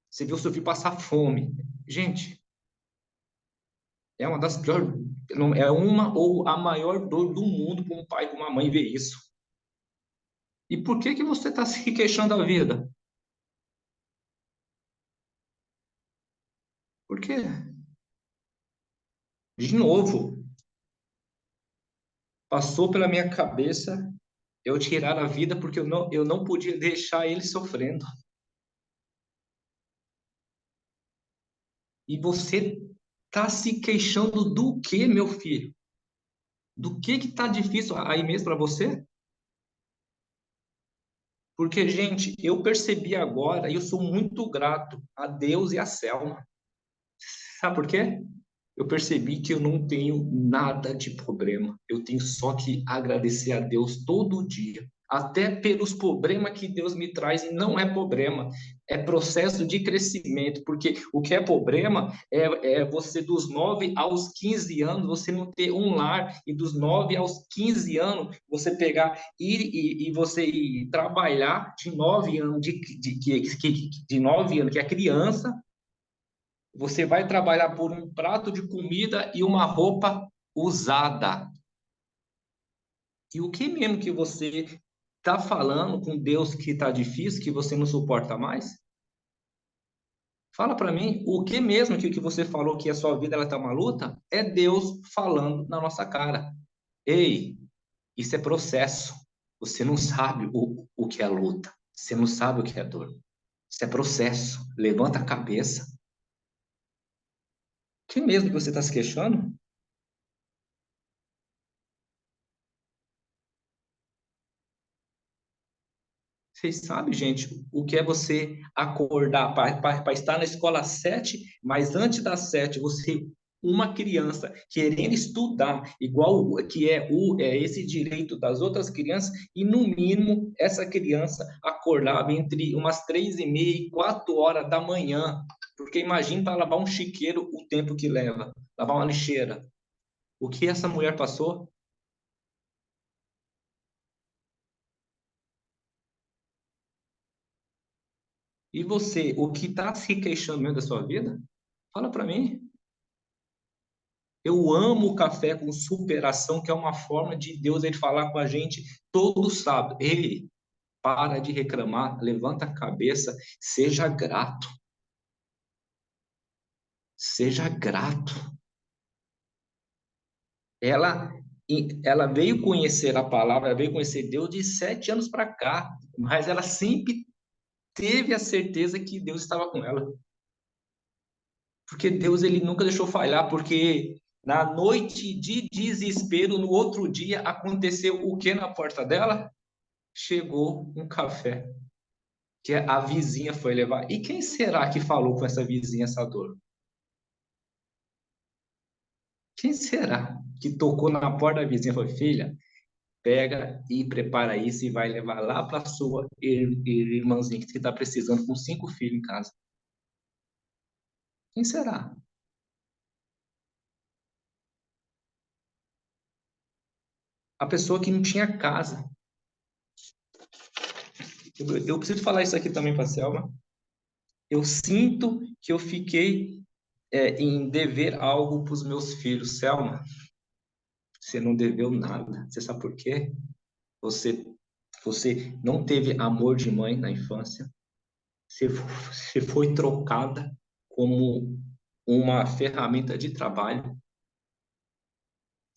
Você viu seu filho passar fome. Gente, é uma das piores, é uma ou a maior dor do mundo para um pai e para uma mãe ver isso. E por que que você está se queixando da vida? Por quê? De novo, passou pela minha cabeça eu tirar a vida porque eu não podia deixar ele sofrendo. E você está se queixando do quê, meu filho? Do que está difícil aí mesmo para você? Porque, gente, eu percebi agora, e eu sou muito grato a Deus e a Selma. Sabe por quê? Eu percebi que eu não tenho nada de problema. Eu tenho só que agradecer a Deus todo dia. Até pelos problemas que Deus me traz, e não é problema, é processo de crescimento, porque o que é problema é você dos 9 aos 15 anos, você não ter um lar, e dos 9 aos 15 anos, você pegar e você ir trabalhar de 9 anos, de 9 anos, que é criança, você vai trabalhar por um prato de comida e uma roupa usada. E o que mesmo que você está falando com Deus que está difícil, que você não suporta mais? Fala para mim, o que mesmo que você falou que a sua vida ela está uma luta? É Deus falando na nossa cara. Ei, isso é processo. Você não sabe o que é luta. Você não sabe o que é dor. Isso é processo. Levanta a cabeça. O que mesmo que você está se queixando? Vocês sabem, gente, o que é você acordar para estar na escola às 7, mas antes das 7, você, uma criança, querendo estudar, igual que é esse direito das outras crianças, e no mínimo essa criança acordava entre umas 3h30 e 4 horas da manhã. Porque imagina para lavar um chiqueiro o tempo que leva, lavar uma lixeira. O que essa mulher passou? E você, o que está se queixando mesmo da sua vida? Fala para mim. Eu amo o café com superação, que é uma forma de Deus ele falar com a gente todo sábado. Ei, para de reclamar, levanta a cabeça, seja grato, seja grato. Ela, ela veio conhecer a palavra, ela veio conhecer Deus de 7 anos para cá, mas ela sempre teve a certeza que Deus estava com ela. Porque Deus ele nunca deixou falhar, porque na noite de desespero, no outro dia, aconteceu o que na porta dela? Chegou um café que a vizinha foi levar. E quem será que falou com essa vizinha essa dor? Quem será que tocou na porta da vizinha e falou, filha, pega e prepara isso e vai levar lá para sua irmãzinha que está precisando com 5 filhos em casa? Quem será? A pessoa que não tinha casa. Eu preciso falar isso aqui também para a Selma. Eu sinto que eu fiquei em dever algo para os meus filhos. Selma, você não deveu nada. Você sabe por quê? Você, você não teve amor de mãe na infância. Você foi trocada como uma ferramenta de trabalho.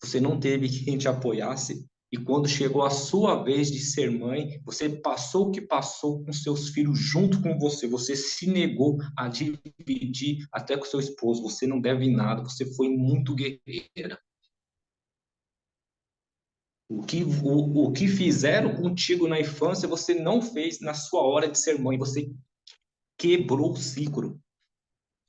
Você não teve quem te apoiasse. E quando chegou a sua vez de ser mãe, você passou o que passou com seus filhos junto com você. Você se negou a dividir até com seu esposo. Você não deve nada. Você foi muito guerreira. O que fizeram contigo na infância, você não fez na sua hora de ser mãe. Você quebrou o ciclo.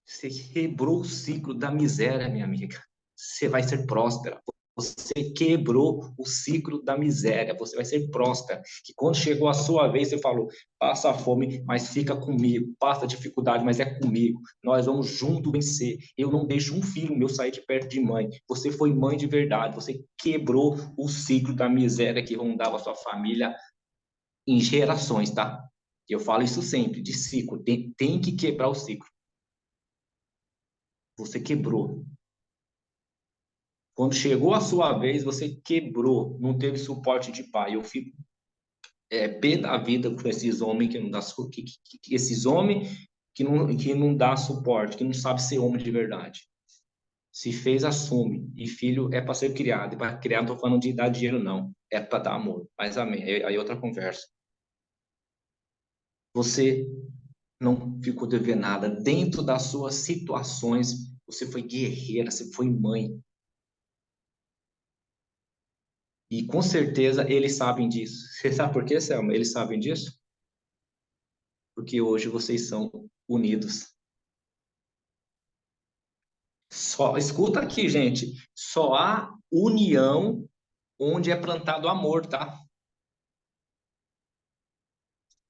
Você quebrou o ciclo da miséria, minha amiga. Você vai ser próspera. Você quebrou o ciclo da miséria. Você vai ser próspera. Que quando chegou a sua vez, você falou: passa fome, mas fica comigo. Passa dificuldade, mas é comigo. Nós vamos junto vencer. Eu não deixo um filho meu sair de perto de mãe. Você foi mãe de verdade. Você quebrou o ciclo da miséria que rondava a sua família em gerações, tá? Eu falo isso sempre, de ciclo. Tem que quebrar o ciclo. Você quebrou. Quando chegou a sua vez, você quebrou, não teve suporte de pai. Eu fico pé da vida com esses homens que não dá esses homens que não dá suporte, que não sabe ser homem de verdade. Se fez, assume. E filho é para ser criado. E para criar, não estou falando de dar dinheiro, não. É para dar amor. Mas amém. Aí outra conversa. Você não ficou devendo nada. Dentro das suas situações, você foi guerreira, você foi mãe. E com certeza eles sabem disso. Você sabe por quê, Selma? Eles sabem disso? porque hoje vocês são unidos. Só escuta aqui, gente, só há união onde é plantado amor, tá?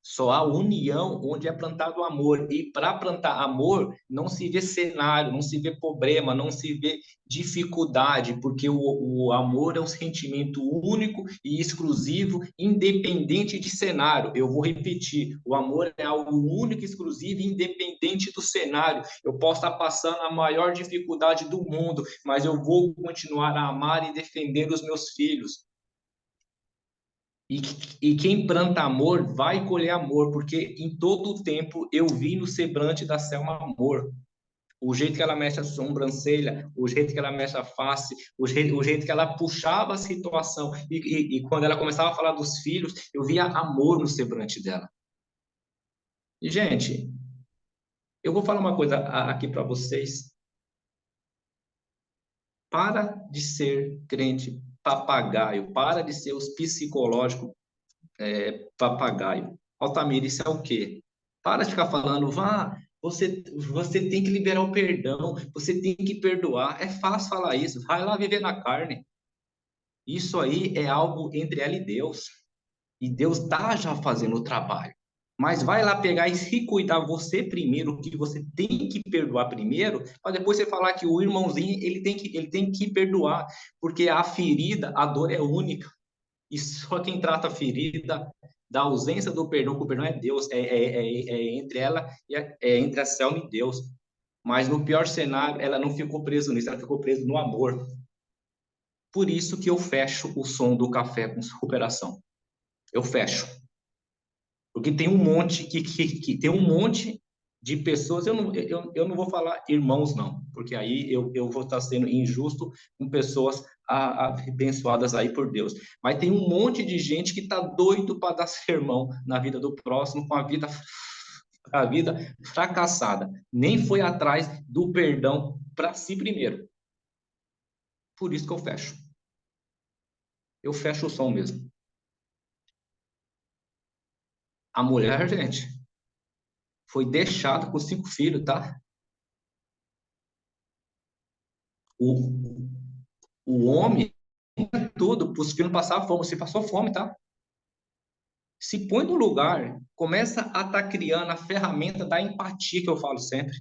Só há união onde é plantado amor. E para plantar amor, não se vê cenário, não se vê problema, não se vê dificuldade, porque o amor é um sentimento único e exclusivo, independente de cenário. Eu vou repetir: o amor é algo único, exclusivo e independente do cenário. Eu posso estar passando a maior dificuldade do mundo, mas eu vou continuar a amar e defender os meus filhos. E, e quem planta amor vai colher amor, porque em todo o tempo eu vi no semblante da Selma amor. O jeito que ela mexe a sobrancelha, o jeito que ela mexe a face, o jeito que ela puxava a situação. E quando ela começava a falar dos filhos, eu via amor no semblante dela. E, gente, eu vou falar uma coisa aqui para vocês. Para de ser crente papagaio, para de ser os psicológicos papagaio. Altamira, isso é o quê? Para de ficar falando, vá, você tem que liberar o perdão, você tem que perdoar. É fácil falar isso, vai lá viver na carne. Isso aí é algo entre ela e Deus. E Deus está já fazendo o trabalho. Mas vai lá pegar e se cuidar você primeiro, que você tem que perdoar primeiro, para depois você falar que o irmãozinho ele tem que perdoar, porque a ferida, a dor é única. E só quem trata a ferida da ausência do perdão, que o perdão é Deus, é entre ela e entre a Selma e Deus. Mas no pior cenário, ela não ficou presa nisso, ela ficou presa no amor. Por isso que eu fecho o som do café com superação. Eu fecho. Porque tem um monte que tem um monte de pessoas, eu não vou falar irmãos, não, porque aí eu vou estar sendo injusto com pessoas abençoadas aí por Deus. Mas tem um monte de gente que está doido para dar sermão na vida do próximo, com a vida fracassada. Nem foi atrás do perdão para si primeiro. Por isso que eu fecho. Eu fecho o som mesmo. A mulher, gente, foi deixada com 5 filhos, tá? O, o homem tudo para os filhos não passar fome. Você passou fome, tá? Se põe no lugar, começa a estar criando a ferramenta da empatia que eu falo sempre.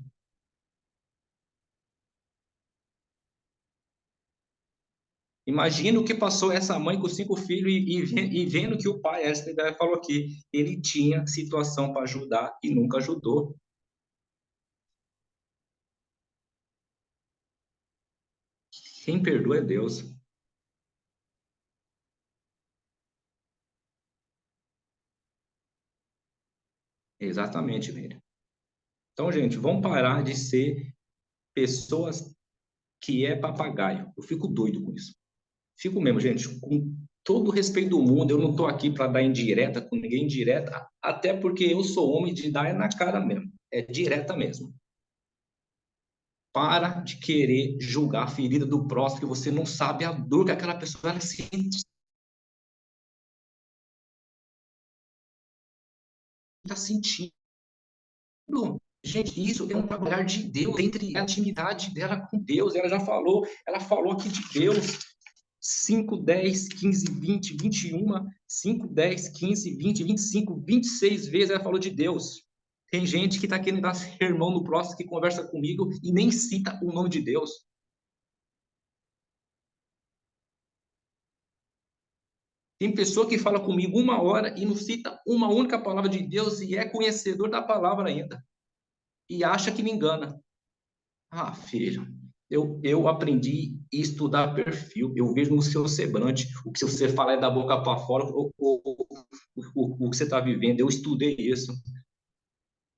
Imagina o que passou essa mãe com 5 filhos e vendo que o pai, essa ideia falou aqui, ele tinha situação para ajudar e nunca ajudou. Quem perdoa é Deus. Exatamente, velho. Então, gente, vamos parar de ser pessoas que é papagaio. Eu fico doido com isso. Fico mesmo, gente, com todo o respeito do mundo, eu não estou aqui para dar indireta com ninguém, indireta, até porque eu sou homem de dar é na cara mesmo, é direta mesmo. Para de querer julgar a ferida do próximo, que você não sabe a dor que aquela pessoa ela está sentindo. Gente, isso é um trabalhar de Deus, entre a intimidade dela com Deus. Ela falou aqui de Deus. 5, 10, 15, 20, 21, 5, 10, 15, 20, 25, 26 vezes ela falou de Deus. Tem gente que está querendo dar sermão no próximo, que conversa comigo e nem cita o nome de Deus. Tem pessoa que fala comigo 1 hora e não cita uma única palavra de Deus e é conhecedor da palavra ainda. E acha que me engana. Ah, filho, eu aprendi a estudar perfil. Eu vejo no seu semblante o que você fala é da boca para fora, o que você está vivendo. Eu estudei isso.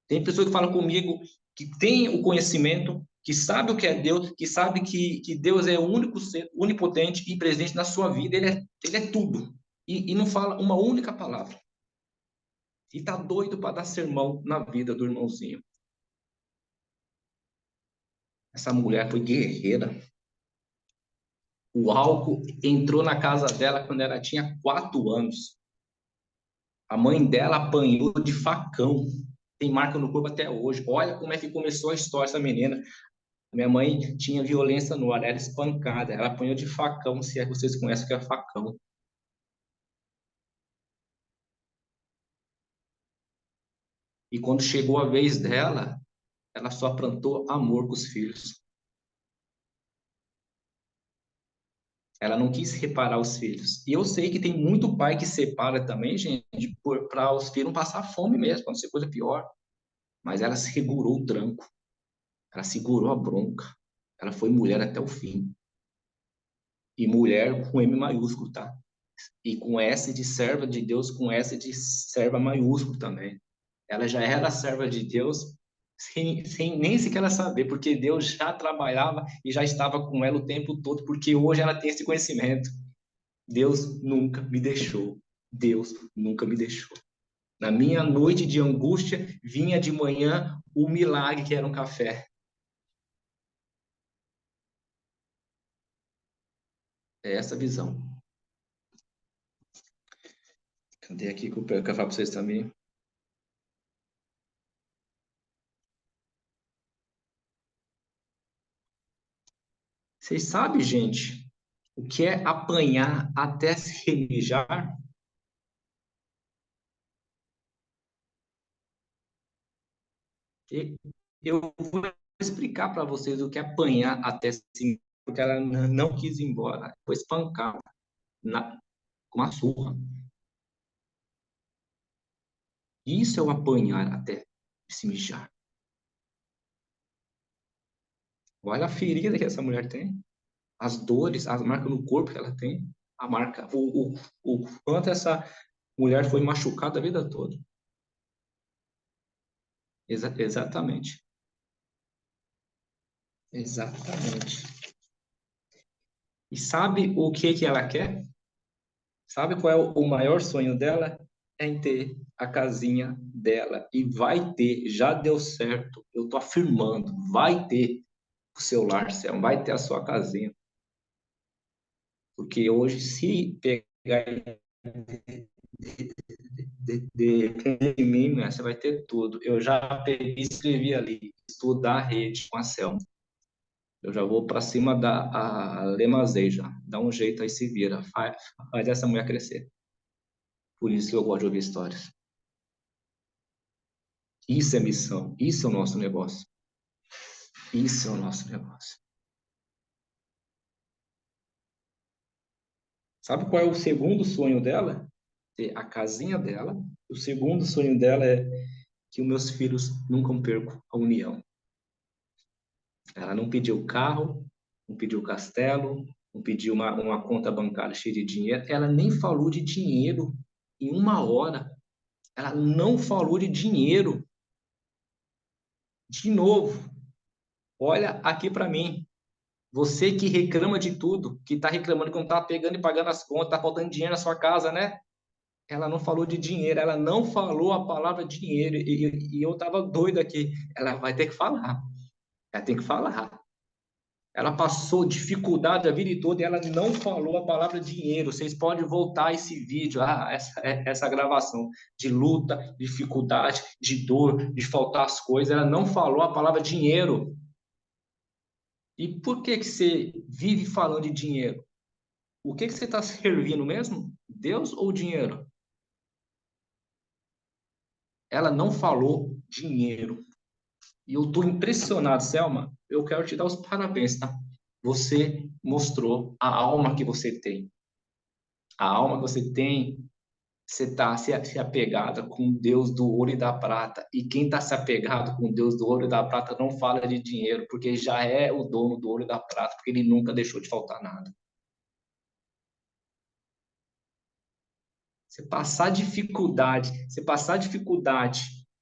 Tem pessoa que fala comigo que tem o conhecimento, que sabe o que é Deus, que sabe que Deus é o único ser, onipotente e presente na sua vida. Ele é tudo. E não fala uma única palavra. E tá doido para dar sermão na vida do irmãozinho. Essa mulher foi guerreira. O álcool entrou na casa dela quando ela tinha 4 anos. A mãe dela apanhou de facão. tem marca no corpo até hoje. Olha como é que começou a história dessa menina. Minha mãe tinha violência no ar, era espancada. Ela apanhou de facão, se é que vocês conhecem o que é facão. E quando chegou a vez dela, ela só plantou amor com os filhos. Ela não quis separar os filhos. E eu sei que tem muito pai que separa também, gente, para os filhos não passar fome mesmo, para não ser coisa pior. Mas ela segurou o tranco, ela segurou a bronca. Ela foi mulher até o fim. E mulher com M maiúsculo, tá? E com S de serva de Deus, com S de serva maiúsculo também. Ela já era serva de Deus sem nem sequer ela saber, porque Deus já trabalhava e já estava com ela o tempo todo, porque hoje ela tem esse conhecimento. Deus nunca me deixou. Deus nunca me deixou. Na minha noite de angústia, vinha de manhã o milagre que era um café. É essa visão. Cadê aqui que eu quero falar para vocês também? Vocês sabem, gente, o que é apanhar até se mijar? E eu vou explicar para vocês o que é apanhar até se mijar, porque ela não quis ir embora. Foi espancada com uma surra. Isso é o apanhar até se mijar. Olha a ferida que essa mulher tem, as dores, as marcas no corpo que ela tem, a marca, o quanto essa mulher foi machucada a vida toda. Exatamente. Exatamente. E sabe o que que ela quer? Sabe qual é o maior sonho dela? É em ter a casinha dela. E vai ter, já deu certo. Eu tô afirmando, vai ter o seu lar, Céu, vai ter a sua casinha. Porque hoje, se pegar de mim, né, você vai ter tudo. Eu já peguei e escrevi ali, estudar a rede com a Selma. Eu já vou para cima da Lemazei já. Dá um jeito aí, se vira. Faz essa mulher crescer. Por isso que eu gosto de ouvir histórias. Isso é missão. Isso é o nosso negócio. Isso é o nosso negócio. Sabe qual é o segundo sonho dela? Ter a casinha dela. O segundo sonho dela é que os meus filhos nunca percam a união. Ela não pediu carro, não pediu castelo, não pediu uma conta bancária cheia de dinheiro. Ela nem falou de dinheiro em uma hora. Ela não falou de dinheiro. De novo, olha aqui para mim. Você que reclama de tudo, que está reclamando que não está pegando e pagando as contas, está faltando dinheiro na sua casa, né? Ela não falou de dinheiro, ela não falou a palavra dinheiro. E eu estava doido aqui. Ela vai ter que falar. Ela tem que falar. Ela passou dificuldade a vida toda e ela não falou a palavra dinheiro. Vocês podem voltar esse vídeo, essa gravação de luta, dificuldade, de dor, de faltar as coisas. Ela não falou a palavra dinheiro. E por que que você vive falando de dinheiro? O que que você está servindo mesmo? Deus ou dinheiro? Ela não falou dinheiro. E eu estou impressionado, Selma. Eu quero te dar os parabéns, tá? Você mostrou a alma que você tem. A alma que você tem, você está se apegada com o Deus do ouro e da prata. E quem está se apegado com o Deus do ouro e da prata não fala de dinheiro, porque já é o dono do ouro e da prata, porque ele nunca deixou de faltar nada. Você passar dificuldade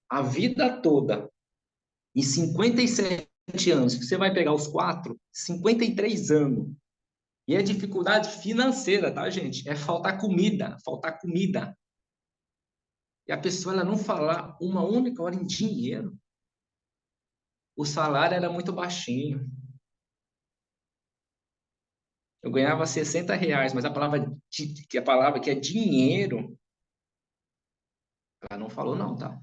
a vida toda, em 57 anos, você vai pegar os quatro, 53 anos. E é dificuldade financeira, tá, gente? É faltar comida, faltar comida. E a pessoa ela não falar uma única hora em dinheiro. O salário era muito baixinho. Eu ganhava R$ 60, mas a palavra que é dinheiro, ela não falou não, tá?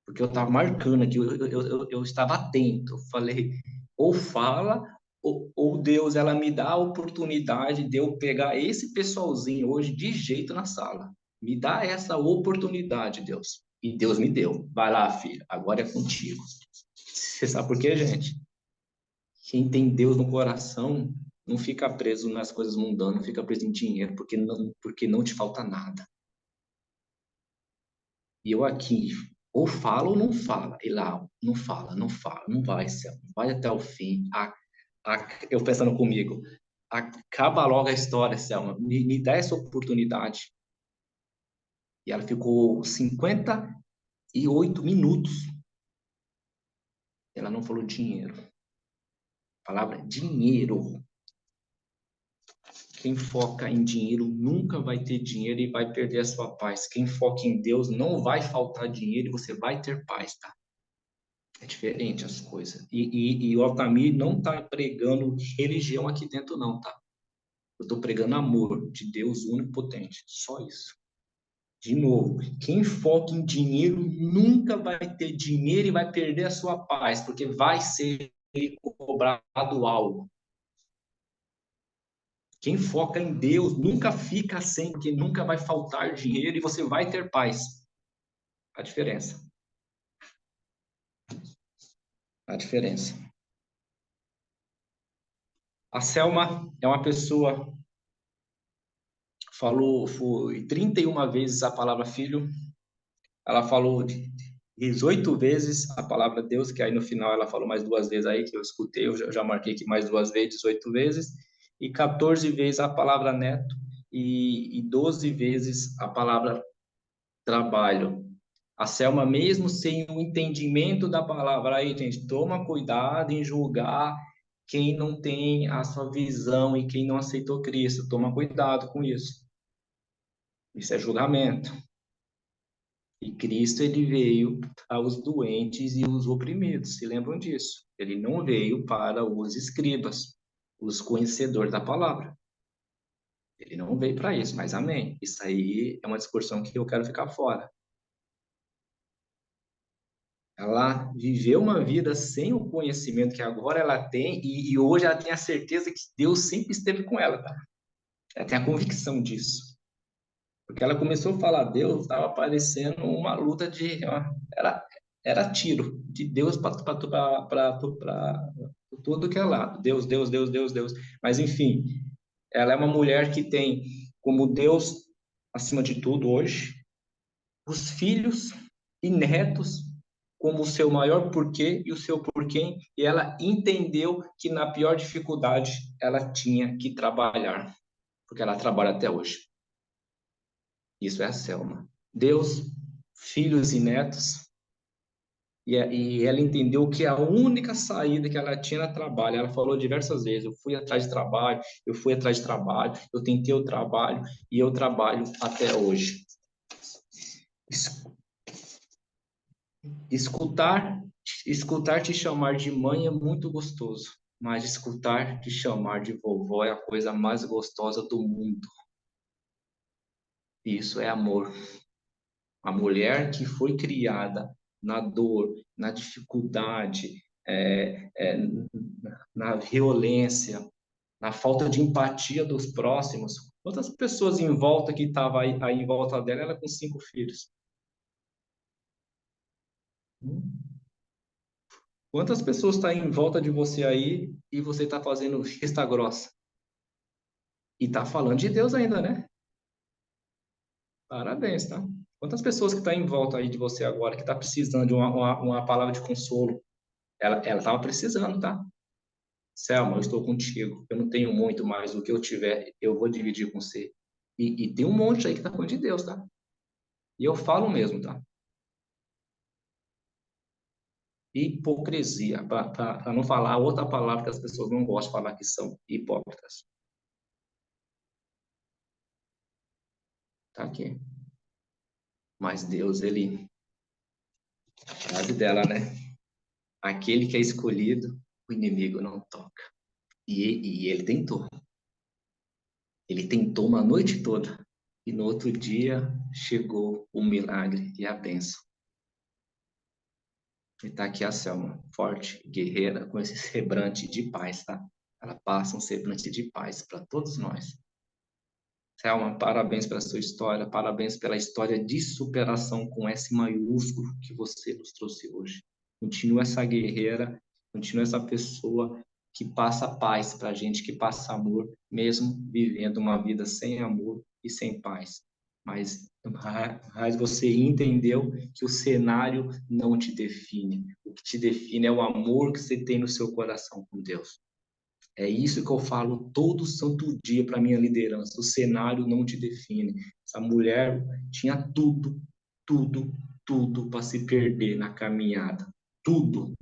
porque eu estava marcando aqui, eu estava atento. Eu falei, ou fala, ou Deus, ela me dá a oportunidade de eu pegar esse pessoalzinho hoje de jeito na sala. Me dá essa oportunidade, Deus. E Deus me deu. Vai lá, filho, agora é contigo. Você sabe por quê, gente? Quem tem Deus no coração não fica preso nas coisas mundanas, não fica preso em dinheiro, porque não te falta nada. E eu aqui, ou fala ou não fala. E lá, não fala, não fala, não vai, céu, vai até o fim. Eu pensando comigo, acaba logo a história, Selma, me dá essa oportunidade. E ela ficou 58 minutos. Ela não falou dinheiro. A palavra dinheiro. Quem foca em dinheiro nunca vai ter dinheiro e vai perder a sua paz. Quem foca em Deus não vai faltar dinheiro e você vai ter paz, tá? É diferente as coisas. E o Altamir não está pregando religião aqui dentro, não, tá? Eu estou pregando amor de Deus onipotente. Só isso. De novo, quem foca em dinheiro nunca vai ter dinheiro e vai perder a sua paz, porque vai ser cobrado algo. Quem foca em Deus nunca fica sem, porque nunca vai faltar dinheiro e você vai ter paz. A diferença. A diferença. A Selma é uma pessoa, falou, foi 31 vezes a palavra filho. Ela falou 18 vezes a palavra Deus, que aí no final ela falou mais 2 vezes aí, que eu escutei, eu já marquei aqui mais 2 vezes, 18 vezes, e 14 vezes a palavra neto, e 12 vezes a palavra trabalho. A Selma, mesmo sem o entendimento da palavra, aí, gente, toma cuidado em julgar quem não tem a sua visão e quem não aceitou Cristo. Toma cuidado com isso. Isso é julgamento. E Cristo, ele veio aos doentes e os oprimidos. Se lembram disso? Ele não veio para os escribas, os conhecedores da palavra. Ele não veio para isso, mas amém. Isso aí é uma discussão que eu quero ficar fora. Ela viveu uma vida sem o conhecimento que agora ela tem e hoje ela tem a certeza que Deus sempre esteve com ela, tá? Ela tem a convicção disso. Porque ela começou a falar Deus, estava parecendo uma luta de... Era tiro de Deus para tudo que é lado. Deus, Deus, Deus, Deus, Deus. Mas, enfim, ela é uma mulher que tem como Deus acima de tudo hoje, os filhos e netos como o seu maior porquê e o seu porquê, e ela entendeu que na pior dificuldade ela tinha que trabalhar, porque ela trabalha até hoje. Isso é a Selma. Deus, filhos e netos, e ela entendeu que a única saída que ela tinha era trabalho. Ela falou diversas vezes: eu fui atrás de trabalho, eu fui atrás de trabalho, eu tentei o trabalho e eu trabalho até hoje. Escutar, escutar te chamar de mãe é muito gostoso, mas escutar te chamar de vovó é a coisa mais gostosa do mundo. Isso é amor. A mulher que foi criada na dor, na dificuldade, na violência, na falta de empatia dos próximos. Quantas pessoas em volta que estavam aí em volta dela, ela com 5 filhos? Quantas pessoas estão em volta de você aí e você está fazendo vista grossa? E está falando de Deus ainda, né? Parabéns, tá? Quantas pessoas que estão em volta aí de você agora que está precisando de uma palavra de consolo? Ela estava precisando, tá? Selma, eu estou contigo. Eu não tenho muito, mais o que eu tiver, eu vou dividir com você. E tem um monte aí que está falando de Deus, tá? E eu falo mesmo, tá? Hipocrisia, para não falar outra palavra que as pessoas não gostam de falar que são hipócritas. Tá aqui. Mas Deus, ele, a frase dela, né? Aquele que é escolhido, o inimigo não toca. E ele tentou. Ele tentou uma noite toda. E no outro dia chegou o milagre e a bênção. E tá aqui a Selma, forte, guerreira, com esse semblante de paz, tá? Ela passa um semblante de paz para todos nós. Selma, parabéns pela sua história, parabéns pela história de superação com S maiúsculo que você nos trouxe hoje. Continua essa guerreira, continua essa pessoa que passa paz para a gente, que passa amor, mesmo vivendo uma vida sem amor e sem paz. Mas você entendeu que o cenário não te define. O que te define é o amor que você tem no seu coração com Deus. É isso que eu falo todo santo dia para minha liderança. O cenário não te define. Essa mulher tinha tudo, tudo, tudo para se perder na caminhada. Tudo.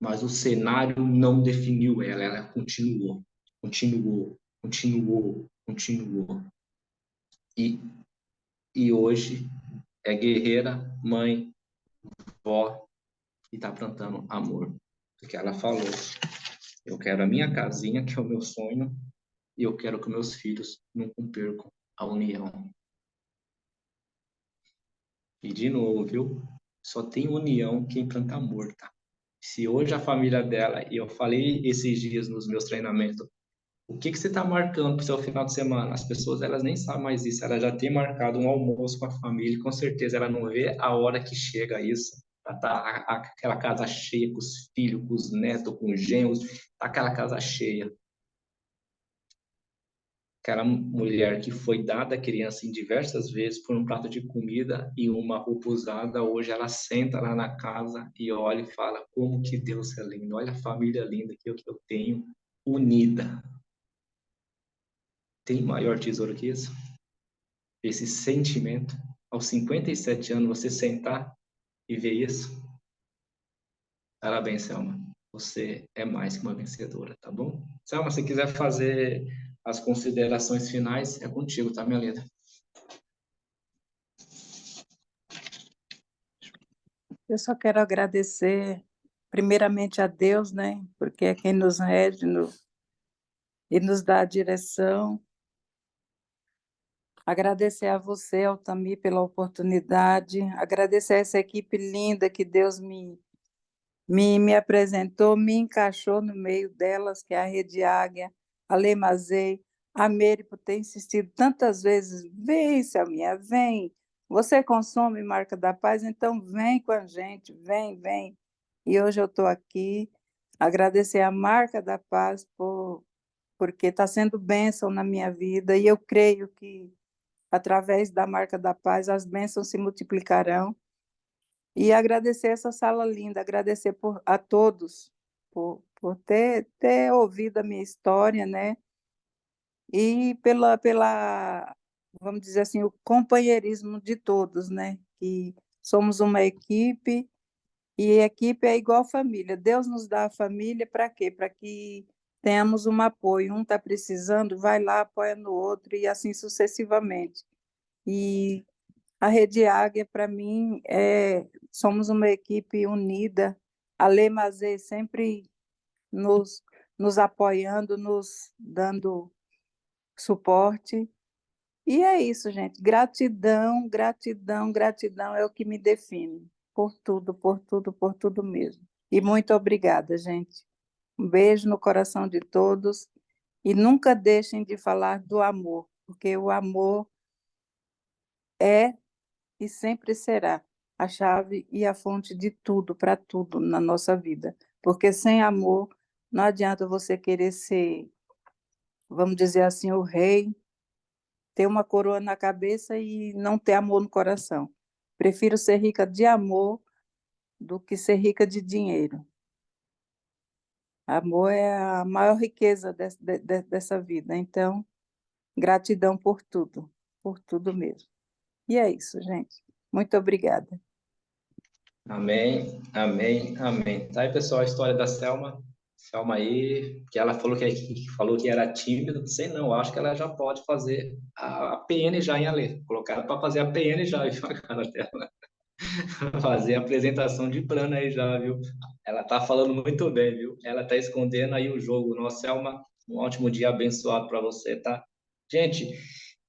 Mas o cenário não definiu ela. Ela continuou, continuou, continuou, continuou. E hoje é guerreira, mãe, vó, e está plantando amor. Porque ela falou: eu quero a minha casinha, que é o meu sonho, e eu quero que meus filhos não percam a união. E de novo, viu? Só tem união quem planta amor, tá? Se hoje a família dela, e eu falei esses dias nos meus treinamentos, o que você está marcando para o seu final de semana? As pessoas, elas nem sabem mais isso. Ela já tem marcado um almoço com a família, e com certeza ela não vê a hora que chega isso. Tá aquela casa cheia com os filhos, com os netos, com os genros, tá aquela casa cheia. Aquela mulher que foi dada à criança em diversas vezes por um prato de comida e uma roupa usada, hoje ela senta lá na casa e olha e fala: como que Deus é lindo, olha a família linda que eu tenho, unida. Tem maior tesouro que isso? Esse sentimento, aos 57 anos, você sentar e ver isso? Parabéns, Selma. Você é mais que uma vencedora, tá bom? Selma, se quiser fazer as considerações finais, é contigo, tá, minha linda? Eu só quero agradecer, primeiramente, a Deus, né? Porque é quem nos rege e nos dá a direção. Agradecer a você, Altamir, pela oportunidade. Agradecer a essa equipe linda que Deus me apresentou, me encaixou no meio delas, que é a Rede Águia, a Lemazei, a Meire, por ter insistido tantas vezes: vem, Selminha, vem. Você consome Marca da Paz, então vem com a gente, vem, vem. E hoje eu estou aqui. Agradecer a Marca da Paz porque está sendo bênção na minha vida, e eu creio que através da Marca da Paz as bênçãos se multiplicarão. E agradecer essa sala linda, agradecer a todos por ter ouvido a minha história, né? E vamos dizer assim, o companheirismo de todos, né? Que somos uma equipe, e equipe é igual família. Deus nos dá a família para quê? Para que tenhamos um apoio. Um está precisando, vai lá, apoia no outro, e assim sucessivamente. E a Rede Águia, para mim, somos uma equipe unida. A Lê Mazê sempre nos, nos apoiando, nos dando suporte. E é isso, gente. Gratidão, gratidão, gratidão é o que me define. Por tudo, por tudo, por tudo mesmo. E muito obrigada, gente. Um beijo no coração de todos. E nunca deixem de falar do amor, porque o amor é e sempre será a chave e a fonte de tudo, para tudo na nossa vida. Porque sem amor, não adianta você querer ser, vamos dizer assim, o rei, ter uma coroa na cabeça e não ter amor no coração. Prefiro ser rica de amor do que ser rica de dinheiro. Amor é a maior riqueza dessa vida. Então, gratidão por tudo mesmo. E é isso, gente. Muito obrigada. Amém, amém, amém. Tá aí, pessoal, a história da Selma. Selma aí, que ela falou que era tímida, não sei não, acho que ela já pode fazer a PN já em Alê. Colocaram para fazer a PN já, viu, a cara dela. Fazer a apresentação de plano aí já, viu? Ela tá falando muito bem, viu? Ela tá escondendo aí o jogo. Nossa, Selma, um ótimo dia abençoado para você, tá? Gente,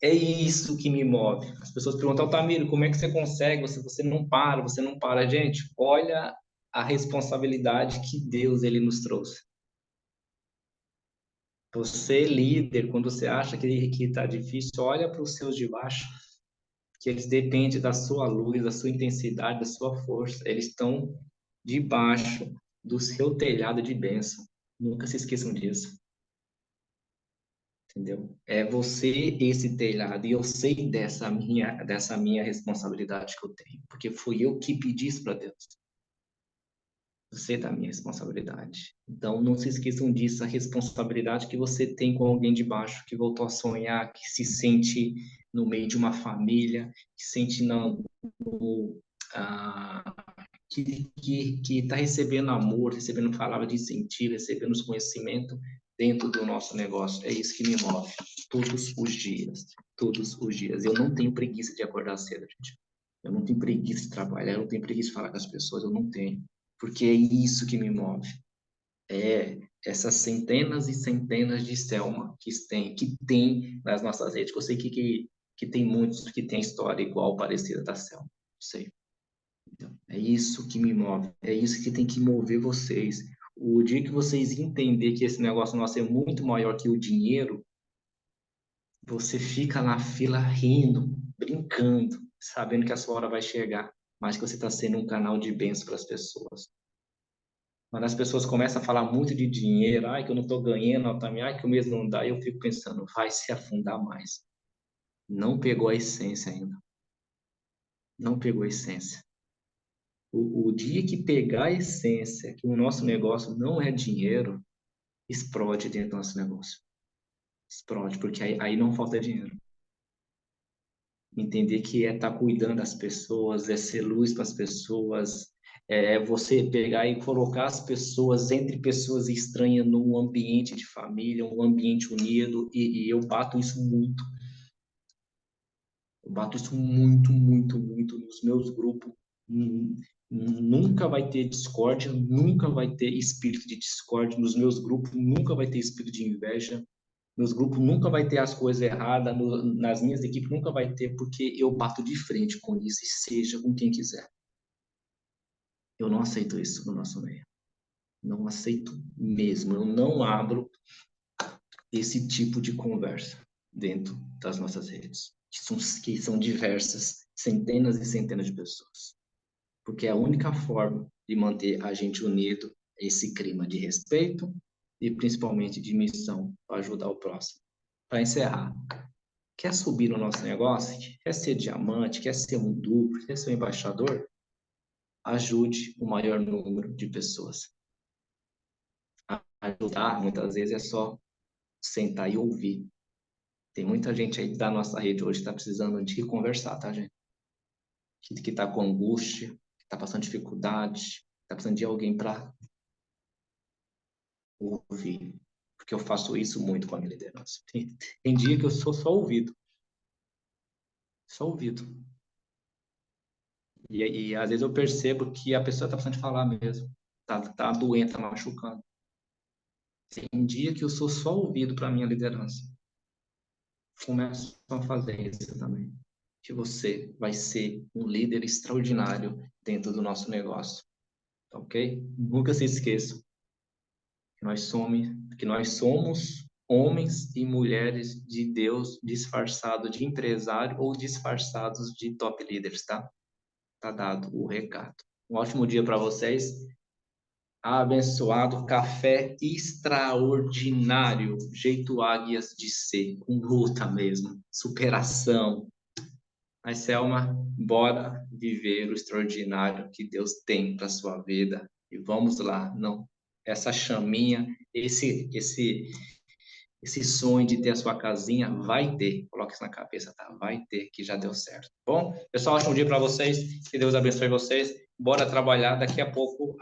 É isso que me move. As pessoas perguntam, Altamiro, como é que você consegue? Você não para, você não para. Gente, olha a responsabilidade que Deus ele nos trouxe. Você, líder, quando você acha que está difícil, olha para os seus de baixo, que eles dependem da sua luz, da sua intensidade, da sua força. Eles estão debaixo do seu telhado de bênção. Nunca se esqueçam disso. Entendeu? É você esse telhado, e eu sei dessa minha responsabilidade que eu tenho, porque fui eu que pedi isso para Deus. Eu sei da minha responsabilidade. Então, não se esqueçam disso, a responsabilidade que você tem com alguém de baixo, que voltou a sonhar, que se sente no meio de uma família, que sente no, ah, que está recebendo amor, recebendo palavra de incentivo, recebendo os conhecimento dentro do nosso negócio. É isso que me move todos os dias, todos os dias. Eu não tenho preguiça de acordar cedo, gente. Eu não tenho preguiça de trabalhar, eu não tenho preguiça de falar com as pessoas, eu não tenho. Porque é isso que me move. É essas centenas e centenas de Selma que tem nas nossas redes. Eu sei que tem muitos que têm história igual, parecida da Selma. Eu sei. Então, é isso que me move, é isso que tem que mover vocês. O dia que vocês entender que esse negócio nosso é muito maior que o dinheiro, você fica na fila rindo, brincando, sabendo que a sua hora vai chegar, mas que você está sendo um canal de bênção para as pessoas. Quando as pessoas começam a falar muito de dinheiro, ai, que eu não estou ganhando, ai, que o mês não dá, eu fico pensando, vai se afundar mais. Não pegou a essência ainda. Não pegou a essência. O dia que pegar a essência, que o nosso negócio não é dinheiro, explode dentro do nosso negócio. Explode, porque aí não falta dinheiro. Entender que é estar cuidando das pessoas, é ser luz para as pessoas, é você pegar e colocar as pessoas entre pessoas estranhas num ambiente de família, um ambiente unido, e eu bato isso muito. Eu bato isso muito, muito, muito nos meus grupos. Nunca vai ter discórdia, nunca vai ter espírito de discórdia nos meus grupos, nunca vai ter espírito de inveja. Meus grupos nunca vai ter as coisas erradas, nas minhas equipes nunca vai ter, porque eu bato de frente com isso, e seja com quem quiser. Eu não aceito isso no nosso meio. Não aceito mesmo. Eu não abro esse tipo de conversa dentro das nossas redes, que são diversas, centenas e centenas de pessoas. Porque é a única forma de manter a gente unido, esse clima de respeito e principalmente de missão para ajudar o próximo. Para encerrar, quer subir no nosso negócio? Quer ser diamante? Quer ser um duplo? Quer ser um embaixador? Ajude o maior número de pessoas. Ajudar, muitas vezes, é só sentar e ouvir. Tem muita gente aí da nossa rede hoje que está precisando de conversar, tá, gente? Que está com angústia, que está passando dificuldade, está precisando de alguém para ouvir. Porque eu faço isso muito com a minha liderança. Tem dia que eu sou só ouvido. Só ouvido. E às vezes eu percebo que a pessoa está precisando de falar mesmo. Tá doente, tá machucando. Tem dia que eu sou só ouvido para minha liderança. Começo a fazer isso também. Que você vai ser um líder extraordinário dentro do nosso negócio. Ok? Nunca se esqueçam que nós somos homens e mulheres de Deus disfarçados de empresário ou disfarçados de top líderes, tá? Tá dado o recado. Um ótimo dia para vocês. Abençoado, café extraordinário, jeito águias de ser, com luta mesmo, superação. Mas, Selma, bora viver o extraordinário que Deus tem para sua vida. E vamos lá, não, essa chaminha, esse sonho de ter a sua casinha, vai ter. Coloque isso na cabeça, tá? Vai ter, que já deu certo. Bom, pessoal, ótimo dia para vocês. Que Deus abençoe vocês. Bora trabalhar. Daqui a pouco